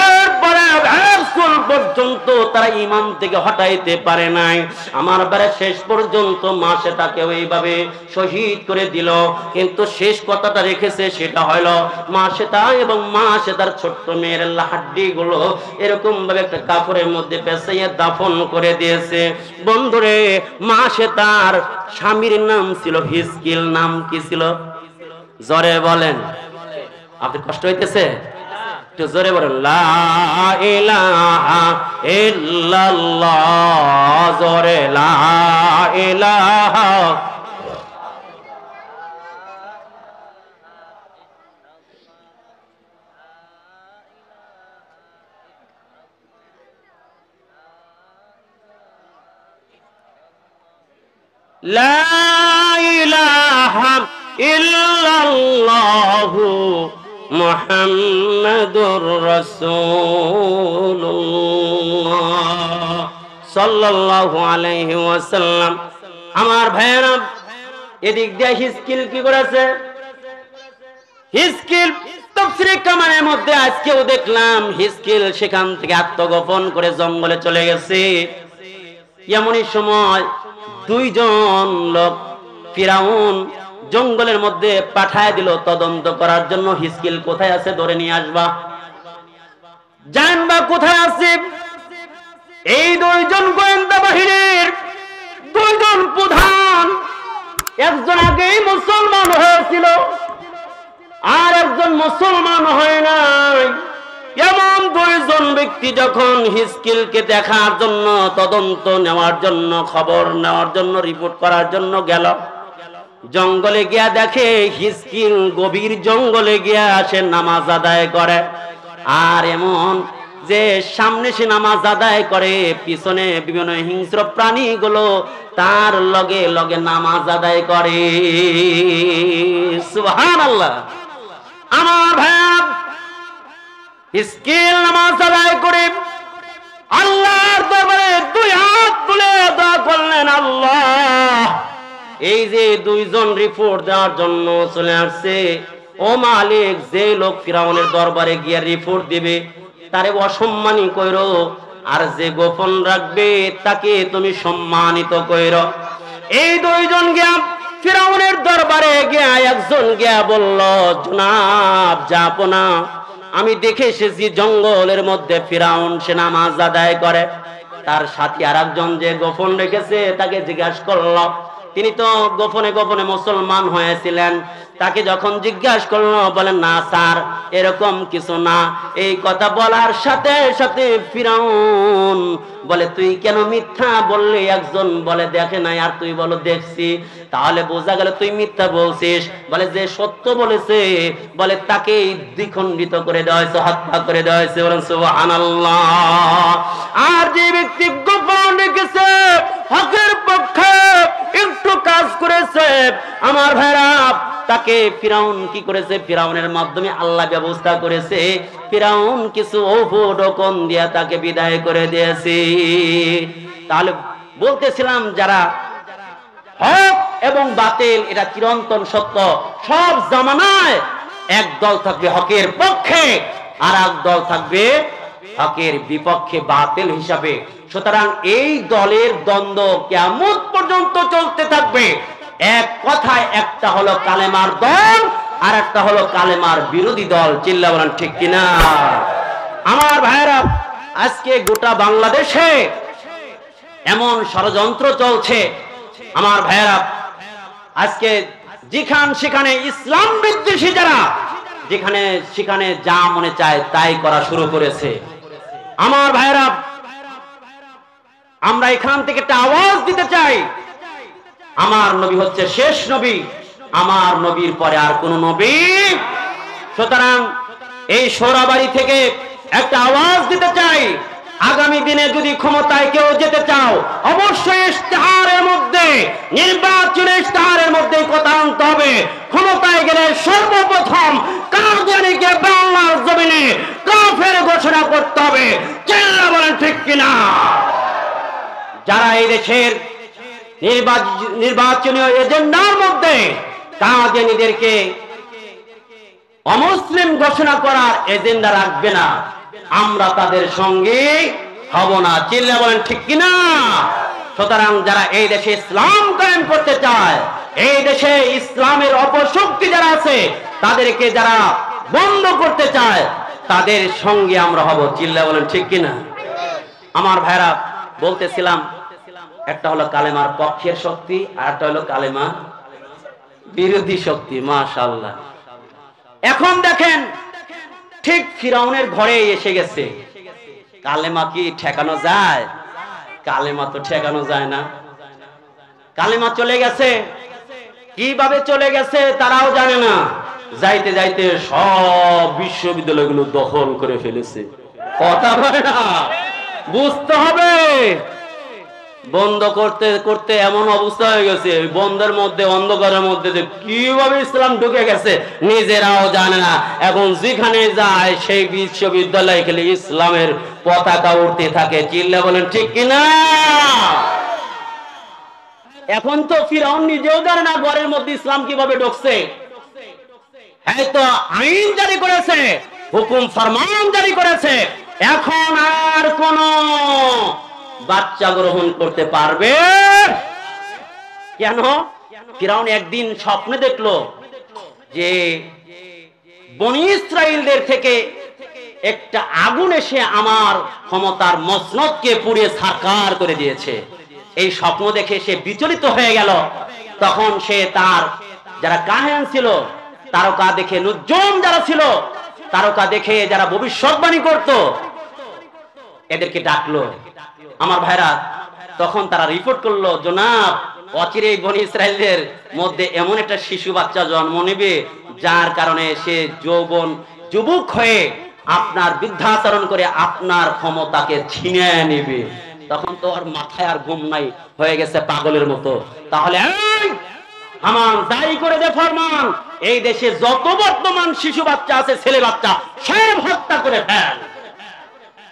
এরপরে রাসূল পর্যন্ত তারা ঈমান থেকে হটাইতে পারে নাই। আমার বারে শেষ পর্যন্ত মা সেটাকে ওইভাবে শহীদ করে দিল, কিন্তু শেষ কথাটা রেখেছে সেটা হলো মা সেটা এবং মা সেটার ছোট্ট মেয়ের হাড্ডি গুলো এরকম ভাবে একটা কাপড়ের মধ্যে পেঁচাইয়ে দাফন করে দিয়েছে। বন্ধুরে, মা সেটার স্বামীর নাম ছিল হিজকিল। নাম কি ছিল? জোরে বলেন। আপনি কষ্ট হইতেছে? একটু জোরে বলেন, লা ইলাহা ইল্লাল্লাহ। জোরে, লা ইলাহা। লা ইলাহা ইল্লাল্লাহু মুহাম্মাদুর রাসূলুল্লাহ সাল্লাল্লাহু আলাইহি ওয়াসাল্লাম। আমার ভাইয়েরা, এদিক দিয়ে হিজকিল কি করেছে? হিজকিল তাফসীরে কামারের মধ্যে আজকেও দেখলাম হিজকিল সেখান থেকে আত্মগোপন করে জঙ্গলে চলে গেছে। এমনই সময় দুইজন লোক ফিরাউন জঙ্গলের মধ্যে পাঠায় দিল তদন্ত করার জন্য, হিজকিল কোথায় আছে ধরে নিয়ে আসবা, জানবা কোথায় আছে। এই দুইজন গোয়েন্দা বাহিনীর দুইজন প্রধান, একজন আগেই মুসলমান হয়েছিল আর একজন মুসলমান হয় নাই। এমন দুইজন ব্যক্তি যখন হিজকিলকে দেখার জন্য, তদন্ত নেওয়ার জন্য, খবর নেওয়ার জন্য, রিপোর্ট করার জন্য গেল, জঙ্গলে গিয়া দেখে হিজকিল গভীর জঙ্গলে গিয়া সে নামাজ আদায় করে। আর এমন যে সামনে সে নামাজ আদায় করে, পিছনে বিভিন্ন হিংস্র প্রাণীগুলো তার লগে লগে নামাজ আদায় করে। সুবহানাল্লাহ। আমার ভাই, হিজকিল নামাজ আদায় করে আল্লাহর দরবারে দুই হাত তুলে দোয়া করলেন, আল্লাহ এই যে দুইজন রিপোর্ট দেওয়ার জন্য চলে আসছে, ও মালিক, যে লোক ফিরাউনের দরবারে গিয়ে রিপোর্ট দিবে তারে অসম্মানী কইরো, আর যে গোপন রাখবে তাকে তুমি সম্মানিত কইরো। এই দুইজন গিয়া ফিরাউনের দরবারে গিয়া একজন গিয়া বলল, জনাব জাপনা, আমি দেখে এসেছি জঙ্গলের মধ্যে ফিরাউন সে নামাজ আদায় করে। তার সাথে আর একজন যে গোপন রেখেছে তাকে জিজ্ঞাসা করল, তিনি তো গোপনে গোপনে মুসলমান হয়েছিলেন, তাকে যখন জিজ্ঞাসা করলো বলেন, না স্যার এরকম কিছু না। এই কথা বলার সাথে সাথে ফিরাউন বলে, তুই কেন মিথ্যা বললি? একজন বলে দেখে নাই, আর তুই বলো দেখছি, তাহলে বোঝা গেল তুই মিথ্যা বলছিস। বলে যে সত্য বলেছে, বলে তাকে দ্বিখণ্ডিত করে দেওয়া হয়েছে, হত্যা করে দেওয়া হয়েছে। বলেন সুবহানাল্লাহ। আর যে ব্যক্তি গোপন রেখেছে, হকের পক্ষে একটু কাজ করেছে, আমার ভাইরা, তাকে ফিরাউন কি করেছে? ফিরাউনের মাধ্যমে আল্লাহ ব্যবস্থা করেছে, ফিরাউন কিছু উপঢৌকন দিয়া তাকে বিদায় করে দিয়েছে। তাহলে বলতেছিলাম, যারা হক এবং বাতিল এটা চিরন্তন সত্য, সব জামানায় এক দল থাকবে হকের পক্ষে, আর এক দল থাকবে হকের বিপক্ষে, বাতিল হিসাবে। সুতরাং এই দলের দ্বন্দ্ব কিয়ামত পর্যন্ত চলতে থাকবে। এক কথায় একটা হলো কালেমার দল, আর একটা হলো কালেমার বিরোধী দল। চিল্লা বলেন ঠিক কিনা? আমার ভাইরা, আজকে গোটা বাংলাদেশে এমন ষড়যন্ত্র চলছে আমার ভাইয়েরা, আজকে যেখানে সেখানে ইসলাম বিদ্বেষী যারা যেখানে সেখানে যা মনে চায় তাই করা শুরু করেছে। আমার ভাইয়েরা, আমরা এখান থেকে একটা আওয়াজ দিতে চাই, আমার নবী হচ্ছে শেষ নবী, আমার নবীর পরে আর কোন নবী। সুতরাং এই সোহরাবাড়ি থেকে একটা আওয়াজ দিতে চাই, আগামী দিনে যদি ক্ষমতায় কেউ যেতে চাও অবশ্যই ইশতেহারের মধ্যে, নির্বাচনের ইশতেহারের মধ্যে কথা আনতে হবে। ক্ষমতায় গেলে সর্বপ্রথম কাদিয়ানীকে বাংলার জমিনে কাফের ঘোষণা করতে হবে। চিল্লা বলেন ঠিক কিনা? যারা এই দেশের নির্বাচনীয় এজেন্ডার মধ্যে কাদিয়ানীদেরকে অমুসলিম ঘোষণা করার এজেন্ডা রাখবে না, আমরা তাদের সঙ্গে হব না। চিল্লা বলেন ঠিক কিনা? সুতরাং যারা এই দেশে ইসলাম কায়েম করতে চায়, এই দেশে ইসলামের অপশক্তি যারা আছে তাদেরকে যারা বন্ধ করতে চায় তাদের সঙ্গে আমরা হব। চিল্লা বলেন ঠিক কিনা? আমার ভাইরা, বলতেছিলাম একটা হলো কালেমার পক্ষের শক্তি, আর একটা হলো কালেমা বিরোধী শক্তি। মাশাআল্লাহ। এখন দেখেন ঠিক ফিরাউনের ঘরে এসে গেছে। কালেমা কি ঠেকানো যায়? কালেমা তো ঠেকানো যায় না। কালেমা চলে গেছে, কিভাবে চলে গেছে তারাও জানে না। যাইতে যাইতে সব বিশ্ববিদ্যালয়গুলো দখল করে ফেলেছে। কথা বলে না, বুঝতে হবে। বন্ধ করতে করতে এমন অবস্থা হয়ে গেছে, বন্ধের মধ্যে অন্ধকারের মধ্যে যে কিভাবে ইসলাম ঢুকে গেছে নিজেরাও জানে না। এখন যেখানে যায় সেই বিশ্ববিদ্যালয়ে খেলে ইসলামের পতাকা উঠতে থাকে। চিল্লা বলেন ঠিক কিনা? এখন তো ফিরাউন নিজেও জানে না ঘরের মধ্যে ইসলাম কিভাবে ঢুকছে। হ্যাঁ, তো আইন জারি করেছে, হুকুম ফরমান জারি করেছে, এখন আর কোন বাচ্চা গ্রহণ করতে পারবে কেন? ফিরাউন একদিন স্বপ্নে দেখলো যে বনি ইসরাইলদের থেকে একটা আগুন এসে আমার ক্ষমতার মসনদকে পুড়িয়ে ছারখার করে দিয়েছে। এই স্বপ্ন দেখে সে বিচলিত হয়ে গেল। তখন সে তার যারা কাহেন ছিল, তারকা দেখে, নুজুম যারা ছিল, তারকা দেখে যারা ভবিষ্যৎবাণী করত, এদেরকে ডাকলো। আমার ভাইরা, তখন তারা রিপোর্ট করলো, জনাব অচিরেই বনি ইসরাইলদের মধ্যে এমন একটা শিশু বাচ্চা জন্ম নেবে যার কারণে সে যুবক হয়ে আপনার বৃদ্ধাচরণ করে আপনার ক্ষমতাকে ছিনিয়ে নেবে। তখন তো আর মাথায় আর ঘুম নাই, হয়ে গেছে পাগলের মতো। তাহলে আমার দায়ী করে দে ফরমান, এই দেশে যত বর্তমান শিশু বাচ্চা আছে, ছেলে বাচ্চা, সব হত্যা করে ফেল।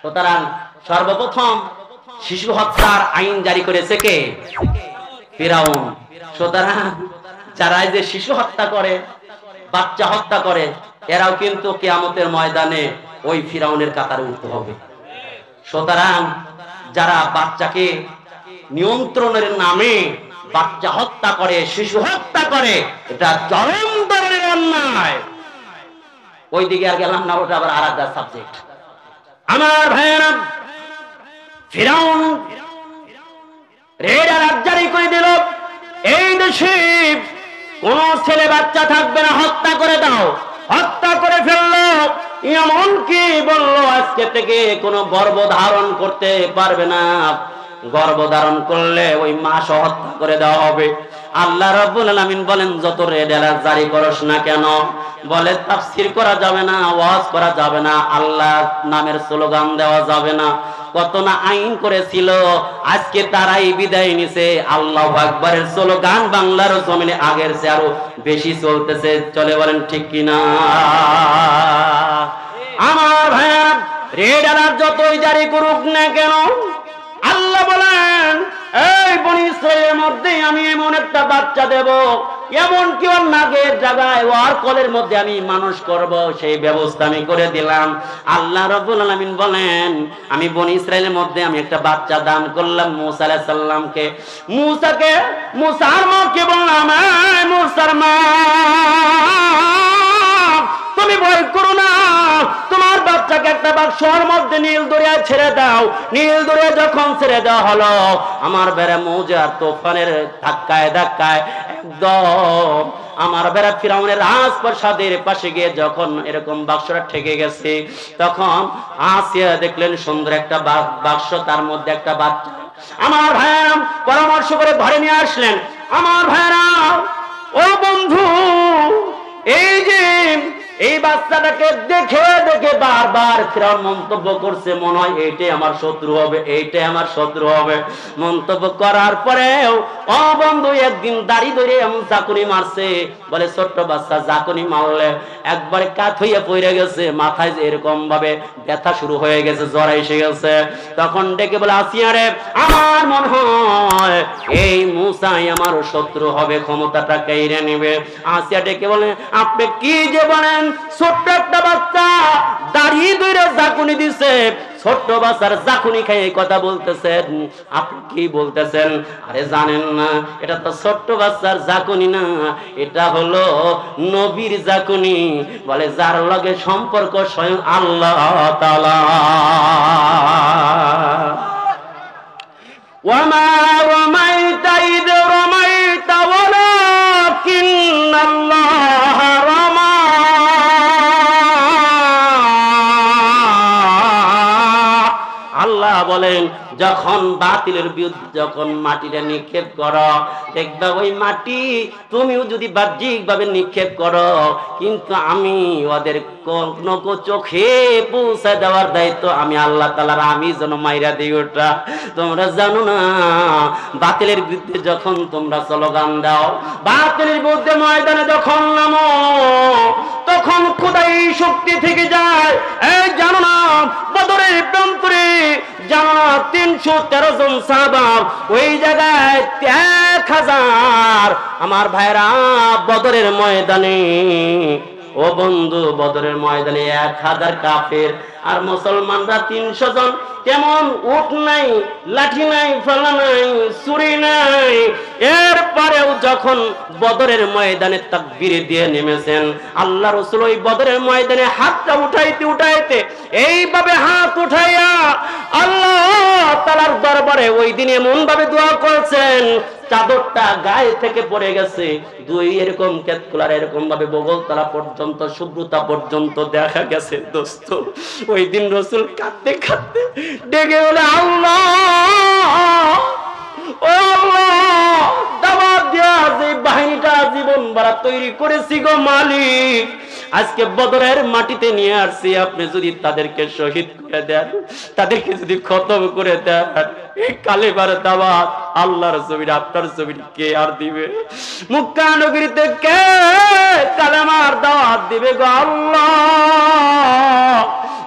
সুতরাং সর্বপ্রথম শিশু হত্যার আইন জারি করেছে কে? ফিরাউন। সুতরাং যারা যে শিশু হত্যা করে, বাচ্চা হত্যা করে, এরাও কিন্তু কিয়ামতের ময়দানে ওই ফিরাউনের কাতারে উঠতে হবে। সুতরাং যারা বাচ্চাকে নিয়ন্ত্রণের নামে বাচ্চা হত্যা করে, শিশু হত্যা করে, এটা চরম ধরনের অন্যায়। ওই দিকে আর গেলাম না, ওটা আবার আলাদা সাবজেক্ট। আমার ভাইয়েরা, ফিরাউন রেড অ্যালার্ট জারি করে দিল, এই দেশে কোন ছেলে বাচ্চা থাকবে না, হত্যা করে দাও। হত্যা করে ফেললো। এমনকি বললো আজকে থেকে কোনো গর্ভ ধারণ করতে পারবে না, গর্ভ ধারণ করলে ওই মাস হত্যা করে দেওয়া হবে। আল্লাহ রাব্বুল আলামিন বলেন, যত রেড অ্যালার্ট জারি করস না কেন, বলে তাফসীর করা যাবে না, ওয়াজ করা যাবে না, আল্লাহ নামের স্লোগান দেওয়া যাবে না, কত না আইন করেছিল। আজকে তারাই বিদায় নিছে। আল্লাহু আকবারের স্লোগান বাংলার জমিনে আগের চেয়ে আরো বেশি চলতেছে। চলে বলেন ঠিক কিনা? আমার ভাইয়া, রেড অ্যালার্ট যতই জারি করুক না কেন, আল্লাহ বলেন এই বনি ইসরাইলের মধ্যে আমি এমন একটা বাচ্চা দেব, এমন কি ওর নাগের জায়গায় ওর কলের মধ্যে আমি মানুষ করব, সেই ব্যবস্থা আমি করে দিলাম। আল্লাহ রাব্বুল আলামিন বলেন, আমি বনি ইসরাইলের মধ্যে আমি একটা বাচ্চা দান করলাম মুসা আলাইহিস সালামকে। মুসার মাকে বললাম, মুসার মা তুমি ভয় করো না, তোমার বাচ্চাকে একটা বাক্সর মধ্যে নীল দরিয়ায় ছেড়ে দাও। নীল দরিয়া যখন ছেড়ে দেওয়া হলো, আমার বেড়া মৌজার তুফানের ধাক্কায় ধাক্কায় একদম আমার বেড়া ফিরাউনের রাজপ্রাসাদের পাশে গিয়ে যখন এরকম বাক্সটা ঠেকে গেছে, তখন আসিয়া দেখলেন সুন্দর একটা বাক্স, তার মধ্যে একটা বাচ্চা। আমার ভাইরা পরামর্শ করে ধরে নিয়ে আসলেন। আমার ভাইরা, ও বন্ধু, এই যে এই বাচ্চাটাকে দেখে দেখে বারবার ফিরাউন মন্তব্য করছে, মনে হয় এইটাই আমার শত্রু হবে, এইটাই আমার শত্রু হবে। মন্তব্য করার পরেও ও বন্ধু একদিন দাড়ি ধরে এমন জাকুনি মারছে, বলে ছোট্ট বাচ্চা জাকুনি মারলে একবারে কাত হইয়া পড়ে গেছে, মাথায় এরকম ভাবে ব্যথা শুরু হয়ে গেছে, জ্বর এসে গেছে। তখন ডেকে বলে, আসিয়া রে, আমার মনে হয় এই মুসাই আমার শত্রু হবে, ক্ষমতাটা কেড়ে নেবে। আসিয়া ডেকে বলে, আপনি কি যে বলেন, ছোট্ট একটা বাচ্চা দাড়ি ধরে জাকুনি দিছে, ছোট্ট বাচ্চার জাকুনি খেয়ে কথা বলতেছেন, আপনি কি বলতেছেন? আরে জানেন না, এটা তো ছোট্ট বাচ্চার জাকুনি না, এটা হলো নবীর জাকুনি। বলে, যার লগে সম্পর্ক স্বয়ং আল্লাহ তাআলা। ওয়ামা রামাইতা ইয রামাইতা ওয়ালাকিন্নাল্লাহ রামা। আল্লাহ বলেন, যখন বাতিলের বিরুদ্ধে যখন মাটিটা নিক্ষেপ করো, দেখবা ওই মাটি তুমিও যদি বাহ্যিক ভাবে নিক্ষেপ করো, কিন্তু আমি ওদের কোন চোখে পৌঁছে দেওয়ার দায়িত্ব আমি আল্লাহ তাআলার, আমি যেন মাইরা দিই ওটা। তোমরা জানো না, বাতিলের বিরুদ্ধে যখন তোমরা স্লোগান দাও, বাতিলের বিরুদ্ধে ময়দানে যখন নামো, তখন খোদাই শক্তি থেকে যায়। এই জানো না, বদরের প্রান্তরে জানো না 313 জন সাহাবা, ওই জায়গায় 1000 আমার ভাইরা বদরের ময়দানে, ও বন্ধু, বদরের ময়দানে 1000 কাফের আর মুসলমানরা 300 জন। কেমন? উট নাই, লাঠি নাই, ফালা নাই, ছুরি নাই। এরপরেও যখন বদরের ময়দানে তাকবীর দিয়ে নেমেছেন, আল্লাহ রাসূল ওই বদরের ময়দানে হাতটা উঠাইতে উঠাইতে এইভাবে হাত উঠাইয়া আল্লাহ তাআলার দরবারে ওই দিন এমন ভাবে দোয়া করেছেন, চাদরটা গায়ে থেকে পড়ে গেছে, দুই এরকম কেতকুলার এরকম ভাবে বগলতলা পর্যন্ত, শুভ্রতা পর্যন্ত দেখা গেছে। দোস্ত, ওই দিন রাসূল কাঁদতে কাঁদতে ডেকে বলে, আল্লাহ, ও আল্লাহ, দাওয়াত দেয়া যে বাহিনীটা জীবন ভরা তৈরি করেছি গো মালিক, আজকে বদরের মাটিতে নিয়ে আসছি, আপনি যদি তাদেরকে শহীদ করে দেন, তাদেরকে যদি খতম করে দেন, এই কালেমার দাওয়াত আল্লাহর জমিন, আপনার জমিন কে আর দিবে? মক্কা নগরীতে কে কালেমার দাওয়াত দিবে গো আল্লাহ?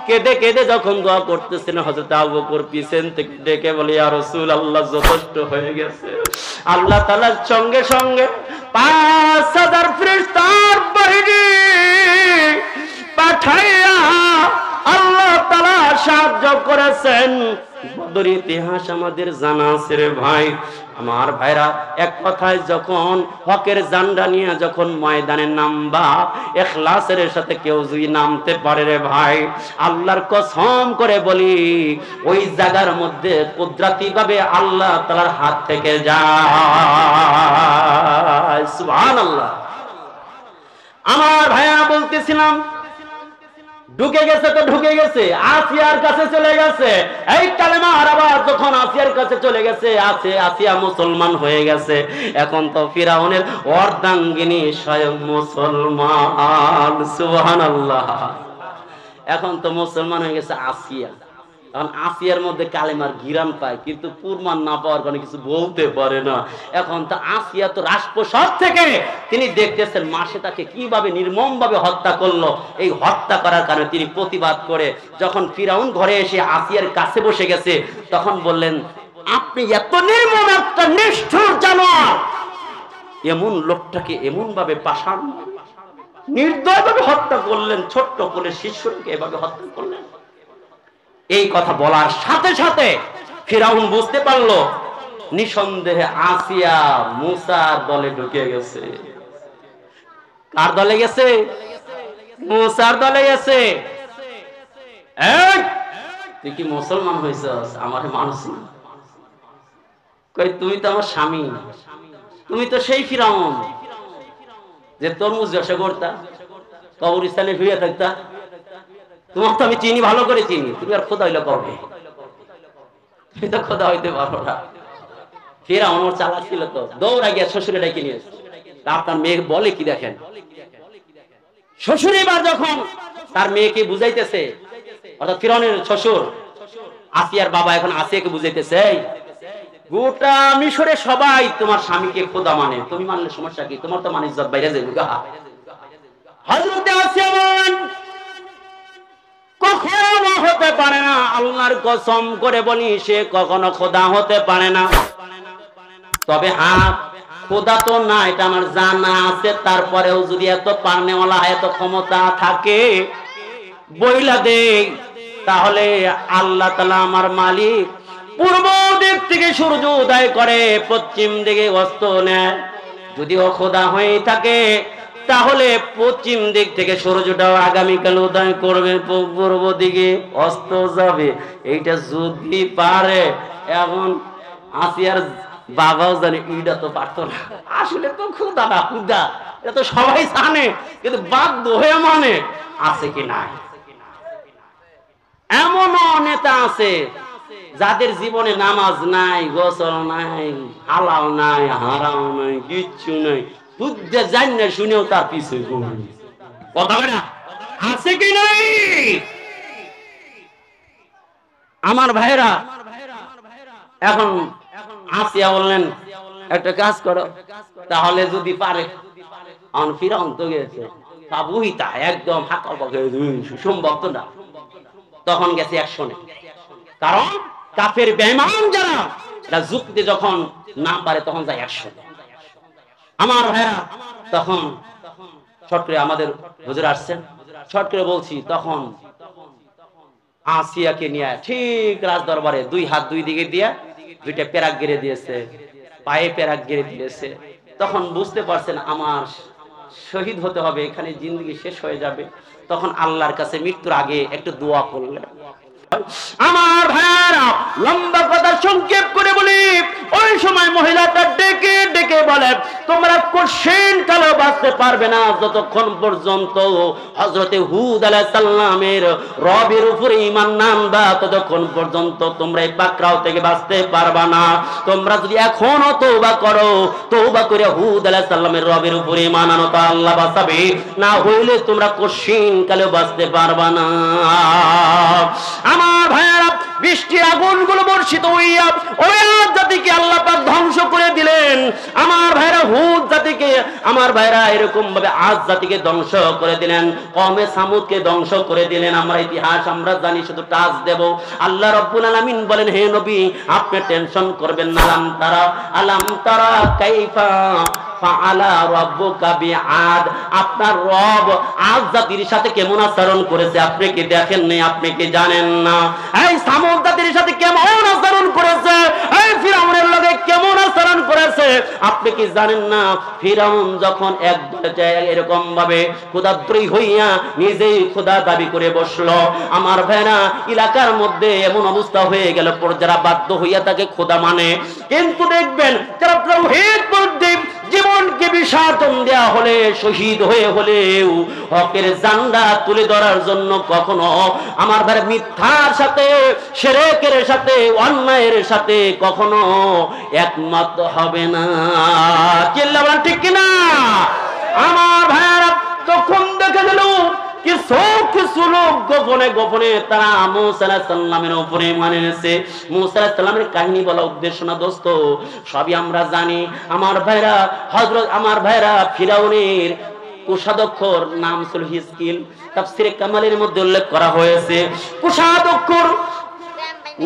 কেঁদে কেঁদে যখন দোয়া করতেছেন, হযরত আবু বকর পিছন থেকে ডেকে বলে, ইয়া রাসূলুল্লাহ, যথেষ্ট হয়ে গেছে। আল্লাহ তাআলার সঙ্গে সঙ্গে 5000 ফেরেশতার বাহিনী পাঠাইয়া আল্লাহ তাআলা সাহায্য করেছেন। বদর ইতিহাস আমাদের জানা আছে রে ভাই। আমার ভাইরা, এক কথায় যখন হকের জান্ডা নিয়ে যখন ময়দানে নামবা, ইখলাসের সাথে কেউ যদি নামতে পারে রে ভাই, আল্লাহর কসম করে বলি, ওই জায়গার মধ্যে কুদরতি ভাবে আল্লাহ তাআলার হাত থেকে যায়। সুবহানাল্লাহ। আমার ভাইয়া বলতেছিলাম, ঢুকে গেছে তো ঢুকে গেছে, আসিয়ার কাছে চলে গেছে। এই কালেমার আবার যখন আসিয়ার কাছে চলে গেছে, আসিয়া মুসলমান হয়ে গেছে। এখন তো ফিরাউনের অর্ধাঙ্গিনী স্বয়ং মুসলমান। সুবহানাল্লাহ। এখন তো মুসলমান হয়ে গেছে আসিয়া। এখন আসিয়ার মধ্যে কালেমার ঘিরান পায়, কিন্তু প্রমাণ না পাওয়ার কারণে কিছু বলতে পারে না। এখন তো আসিয়া তো রাজপ্রাসাদ থেকে তিনি দেখতেছেন মাসে তাকে কিভাবে নির্মম ভাবে হত্যা করলো। এই হত্যা করার কারণে তিনি প্রতিবাদ করে যখন ফিরাউন ঘরে এসে আসিয়ার কাছে বসে গেছে, তখন বললেন, আপনি এত নির্মম একটা নিষ্ঠুর জানোয়ার, এমন লোকটাকে এমন ভাবে পাষাণ নির্দয় ভাবে হত্যা করলেন, ছোট্ট করে শিশুকে এভাবে হত্যা করলেন। এই কথা বলার সাথে সাথে ফিরাউন বুঝতে পারলো নিঃসন্দেহে আসিয়া মুসার দলে ঢুকে গেছে। কার দলে গেছে? মুসার দলে গেছে, তুই কি মুসলমান হয়েছিস? আমার মানুষ না। কই তুমি তো আমার স্বামী, তুমি তো সেই ফিরাউন যে তরমুজ ব্যবসা করতা, কবরস্থানে শুয়ে থাকতা। তোমার তো আমি চিনি, ভালো করে চিনি। তুমি আর খোদা হইলে কবে? তুমি তো খোদা হইতে পারো না। ফিরাউন ওর চালাক ছিল তো, দৌড়া গিয়া শ্বশুরে ডেকে নিয়ে এসেছে। আপনার মেয়ে বলে কি দেখেন, শ্বশুর এবার যখন তার মেয়েকে বুঝাইতেছে, অর্থাৎ ফিরাউনের শ্বশুর আসিয়ার বাবা এখন আসিয়াকে বুঝাইতেছে, গোটা মিশরে সবাই তোমার স্বামীকে খোদা মানে, তুমি মানলে সমস্যা কি? তোমার তো মানে ইজ্জত বাইরে যাবে। হযরত আসিয়া বলেন, কখনো হতে পারে না, আল্লাহর কসম করে বলি সে কখনো খোদা হতে পারে না। তবে হ্যাঁ, খোদা তো না এটা আমার জানা আছে। তারপরেও যদি এত পারনেওয়ালা, এত ক্ষমতা থাকে বইলা দে, তাহলে আল্লাহ তাআলা আমার মালিক পূর্ব দিক থেকে সূর্য উদয় করে, পশ্চিম দিকে অস্ত নেয়। যদিও খোদা হয়ে থাকে তাহলে পশ্চিম দিক থেকে সূর্যটাও আগামীকাল উদয় করবে, পূর্ব দিকে অস্ত যাবে। এইটা যদি পারে, এখন আসিয়ার বাবাও জানে, এইটা তো পারতো না। আসলে তো খোদা না, খোদা এটা তো সবাই জানে, কিন্তু বাধ্য হয়ে মানে আছে কি নাই। এমনও নেতা আছে যাদের জীবনে নামাজ নাই, গোসল নাই, হালাও নাই, হারাও নাই, কিচ্ছু নাই, বুঝতে জান না শুনেও তার পিছু কথা বলে না, আছে কি নাই? আমার ভাইরা, এখন আসিয়া বললেন একটা কাজ করো, তাহলে যদি পারে। ফিরাউন তো গেছে কাবুহিতা, একদম হাকা পাকে সম্ভব না। তখন গেছে অ্যাকশনে, কারণ কাফের বেঈমান যারা এরা যুক্তিতে যখন না পারে তখন যায় অ্যাকশনে। আমার ভাইরা, তখন শর্ট করে আমাদের হুজুর আসছেন, শর্ট করে বলছি, তখন আসিয়াকে নিয়ে ঠিক রাজ দরবারে দুই হাত দুই দিকে দিয়ে দুইটা পেরাক গেড়ে দিয়েছে, পায়ে পেরাক গেড়ে দিয়েছে। তখন বুঝতে পারছেন আমার শহীদ হতে হবে, এখানে জিন্দগি শেষ হয়ে যাবে। তখন আল্লাহর কাছে মৃত্যুর আগে একটু দোয়া করলেন। আমার ভাইরা, লম্বা কথা সংক্ষেপ করে বলি, ওই সময় মহিলাটা ডেকে ডেকে বলে, তোমরা কোশ্চেন কালো বাঁচতে পারবে না যতক্ষণ পর্যন্ত হযরতে হুদ আলাইহিস সালামের রবের উপরে ঈমান না আনবা, ততক্ষণ পর্যন্ত তোমরা এই পাকড়াও থেকে বাঁচতে পারবা না। তোমরা যদি এখনো তওবা করো, তওবা করে হুদ আলাইহিস সালামের রবের উপরে ঈমান আনো, তো আল্লাহ বাঁচাবে, না হইলে তোমরা কোশ্চেন কালো বাঁচতে পারবা না। আমার ভাইয়েরা, বৃষ্টির আগুনগুলো বর্ষিত হইয়া ওই আদ জাতিকে আল্লাহ পাক ধ্বংস করে দিলেন। আমার ভাইয়েরা, হুদ জাতিকে, আমার ভাইয়েরা এরকম ভাবে আদ জাতিকে ধ্বংস করে দিলেন, কওমে সামুদকে ধ্বংস করে দিলেন। আমরা ইতিহাস আমরা জানি, শুধু টাচ দেব। আল্লাহ রাব্বুল আলামিন বলেন, হে নবী আপনি টেনশন করবেন না। আলাম তারা কাইফা ফাআলা রাব্বুকা বিআদ, আপনার রব আদ জাতির সাথে কেমন আচরণ করেছে আপনি কি দেখেন নাই? আপনি কি জানেন না? এই সামুদ জাতির সাথে কেমন আচরণ করেছে, এই ফিরাউনের লগে কেমন আচরণ করেছে আপনি কি জানেন না? ফিরাউন যখন এক পর্যায়ে এরকম ভাবে খোদাদ্রোহী হইয়া নিজেই খোদা দাবি করে বসলো, আমার ভাইরা এলাকার মধ্যে এমন অবস্থা হয়ে গেল যারা বাধ্য হইয়া তাকে খোদা মানে। কিন্তু দেখবেন যারা তাওহীদ পড়তে জীবনকে বিসর্জন দেয়া হলে, শহীদ হয়ে হলেও হকের জান্ডা তুলে ধরার জন্য কখনো আমার ভাই মিথ্যার সাথে, শিরকের সাথে, অন্যায়ের সাথে কখনো একমত হবে না। চিল্লাবেন ঠিক কিনা? আমার ভাইরা, তখন দেখে গেল কিছু লোক গোপনে গোপনে তারা মুসা আলাইহিস সালামের উপরে মানে নিয়েছে। মুসা আলাইহিস সালামের কাহিনী বলা উদ্দেশ্য না দোস্ত, সবই আমরা জানি। আমার ভাইরা ফিরাউনের কোষাধ্যক্ষর নাম ছিল হিজকিল। তাফসীরে কামালের মধ্যে উল্লেখ করা হয়েছে কোষাধ্যক্ষর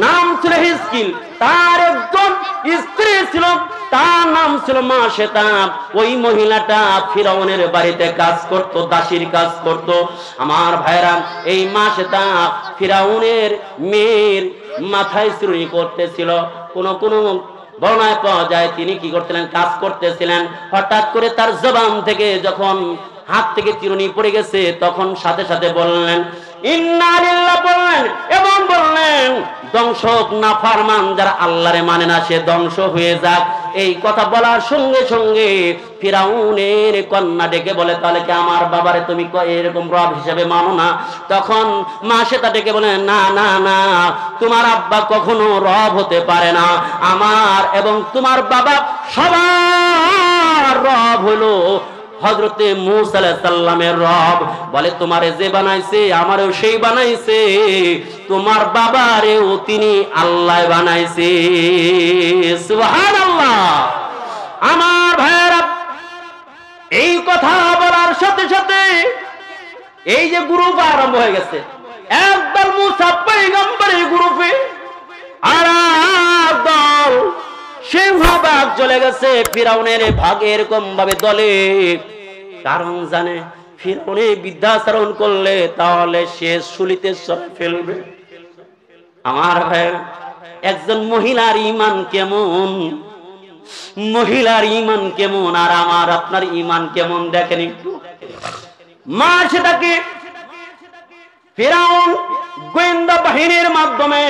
নাম ছিল হিজকিল, তার একজন স্ত্রী ছিল, তার নাম ছিল মাশেতা। ওই মহিলাটা ফিরাউনের বাড়িতে কাজ করত, দাসীর কাজ করত। আমার ভাইরা, এই মাশেতা ফিরাউনের মেয়ের মাথায় চুরি করতেছিল। কোন বর্ণনায় পাওয়া যায় তিনি কি করতেছিলেন, কাজ করতেছিলেন। হঠাৎ করে তার জবান থেকে যখন হাত থেকে চিরুনি পড়ে গেছে, তখন সাথে সাথে বললেন ইন্না লিল্লাহ বললেন এবং বললেন ধ্বংস হোক নাফরমান, যারা আল্লাহরে মানে না সে ধ্বংস হয়ে যাক। এই কথা বলার সঙ্গে সঙ্গে ফিরাউনের কন্যা ডেকে বলে তাহলে কি আমার বাবারে তুমি এরকম রব হিসেবে মানো না? তখন মা সেটা ডেকে বলে না না না, তোমার আব্বা কখনো রব হতে পারে না, আমার এবং তোমার বাবা সবার রব হলো হযরতে মূসা আলাইহিস সালামের রব। বলে তোমারে যে বানাইছে আমারও সেই বানাইছে, তোমার বাবারেও তিনি আল্লাহ বানাইছে। সুবহানাল্লাহ। আমার ভাইরা, এই কথা বলার সাথে সাথে এই যে গ্রুপ আরম্ভ হয়ে গেছে, একদল মূসা পয়গম্বরের গ্রুপে, আর একদল সিংহভাগ চলে গেছে ফিরাউনের ভাগে, এরকম ভাবে দলে। কারণ জানে ফিরাউনে বিদ্যাচরণ করলে তাহলে সে শুলিতে চলে ফেলবে। আমার ভাই, একজন মহিলার ঈমান কেমন, মহিলার ঈমান কেমন আর আমার আপনার ঈমান কেমন দেখেন একটু। মা সেটাকে ফিরাউন গোয়েন্দা বাহিনীর মাধ্যমে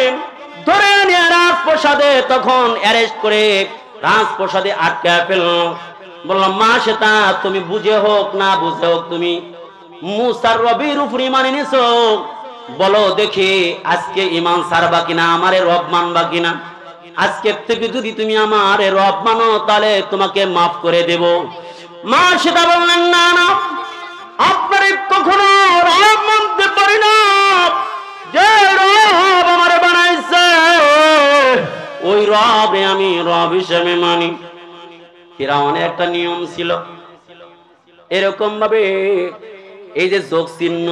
ধরে নিয়ে রাজপ্রাসাদে তখন অ্যারেস্ট করে রাজপ্রাসাদে আটকে ফেলল। বললাম মা সেটা তুমি বুঝে হোক না বুঝে হোক তুমি মুসার রবির উপর ঈমান এনেছো, বলো দেখি আজকে ঈমান ছাড়বা কিনা, আমারে রব মানবা কিনা। আজকে থেকে যদি তুমি আমারে রব মানো তাহলে তোমাকে মাফ করে দেব। মা সেটা বললেন না না, আপনারে কখনো রব মানতে পারি না, যে রব আমারে বানাইছে ওই রবে আমি রব হিসেবে মানি। ফিরাউনের একটা নিয়ম ছিল, এরকম ভাবে এই যে যোগ চিহ্ন